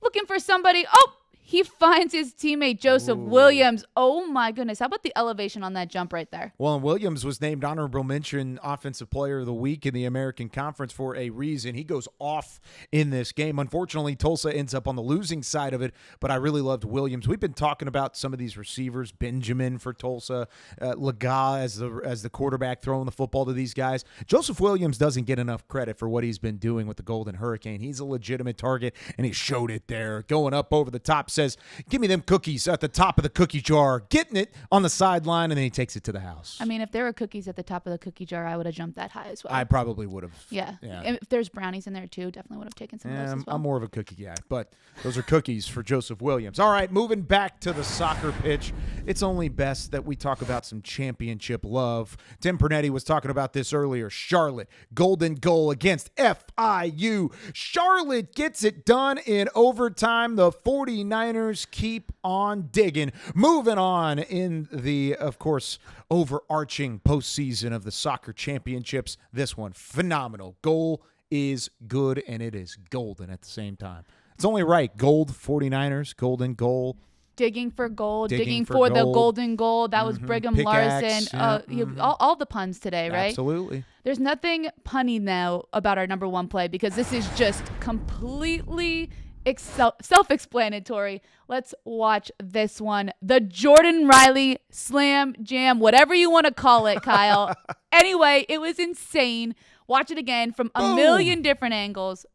looking for somebody. Oh, he finds his teammate, Joseph Williams. Oh, my goodness. How about the elevation on that jump right there? Well, and Williams was named Honorable Mention Offensive Player of the Week in the American Conference for a reason. He goes off in this game. Unfortunately, Tulsa ends up on the losing side of it, but I really loved Williams. We've been talking about some of these receivers, Benjamin for Tulsa, Laga as the quarterback throwing the football to these guys. Joseph Williams doesn't get enough credit for what he's been doing with the Golden Hurricane. He's a legitimate target, and he showed it there. Going up over the top, says, give me them cookies at the top of the cookie jar, getting it on the sideline, and then he takes it to the house. I mean, if there were cookies at the top of the cookie jar, I would have jumped that high as well. I probably would have. Yeah. And if there's brownies in there too, definitely would have taken some of those as well. I'm more of a cookie guy, but those are cookies for Joseph Williams. All right, moving back to the soccer pitch. It's only best that we talk about some championship love. Tim Pernetti was talking about this earlier. Charlotte, golden goal against FIU. Charlotte gets it done in overtime. The 49ers keep on digging. Moving on in the, of course, overarching postseason of the soccer championships. This one, phenomenal. Goal is good, and it is golden at the same time. It's only right. Gold, 49ers, golden goal. Digging for gold, digging for the golden goal. That was Brigham Pickaxe, Larson. All the puns today, right? Absolutely. There's nothing punny now about our number one play because this is just completely self-explanatory. Let's watch this one. The Jordan Riley slam jam, whatever you want to call it, Kyle. Anyway, it was insane. Watch it again from a million different angles.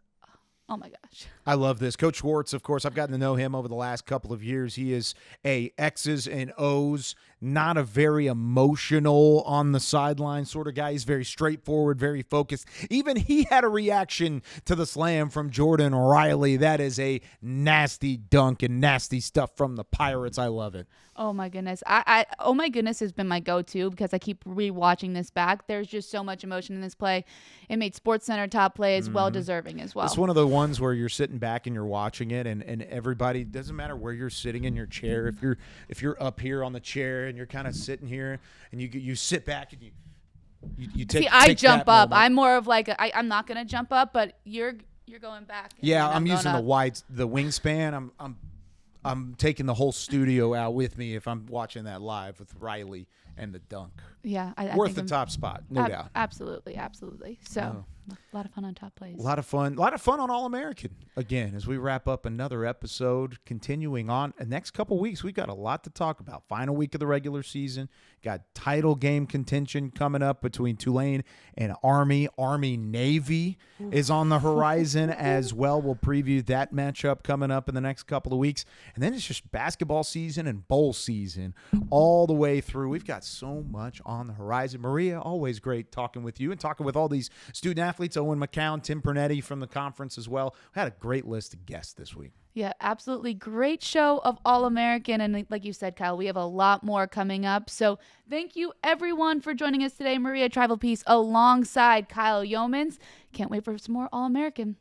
Oh, my gosh. I love this. Coach Schwartz, of course, I've gotten to know him over the last couple of years. He is a X's and O's, not a very emotional on the sideline sort of guy. He's very straightforward, very focused. Even he had a reaction to the slam from Jordan Riley. That is a nasty dunk and nasty stuff from the Pirates. I love it. Oh, my goodness. Oh, my goodness has been my go-to because I keep rewatching this back. There's just so much emotion in this play. It made SportsCenter top plays well-deserving as well. It's one of the ones where you're sitting back and you're watching it, and everybody, doesn't matter where you're sitting in your chair. If you're up here on the chair and you're kind of sitting here and you sit back and you take. See, I take jump that up. moment. I'm more of like I'm not gonna jump up, but you're going back. Yeah, I'm using up. the wingspan. I'm taking the whole studio out with me if I'm watching that live with Riley and the dunk. Yeah, I worth think the top spot, no doubt. Absolutely. So A lot of fun on top plays. A lot of fun on All-American. Again, as we wrap up another episode, continuing on the next couple weeks, we've got a lot to talk about. Final week of the regular season, got title game contention coming up between Tulane and Army. Army-Navy is on the horizon as well. We'll preview that matchup coming up in the next couple of weeks. And then it's just basketball season and bowl season all the way through. We've got so much on the horizon. Maria, always great talking with you and talking with all these student athletes, Owen McCown, Tim Pernetti from the conference as well. We had a great list of guests this week. Yeah, absolutely. Great show of All-American. And like you said, Kyle, we have a lot more coming up. So thank you, everyone, for joining us today. Maria Trivelpeice alongside Kyle Youmans. Can't wait for some more All-American.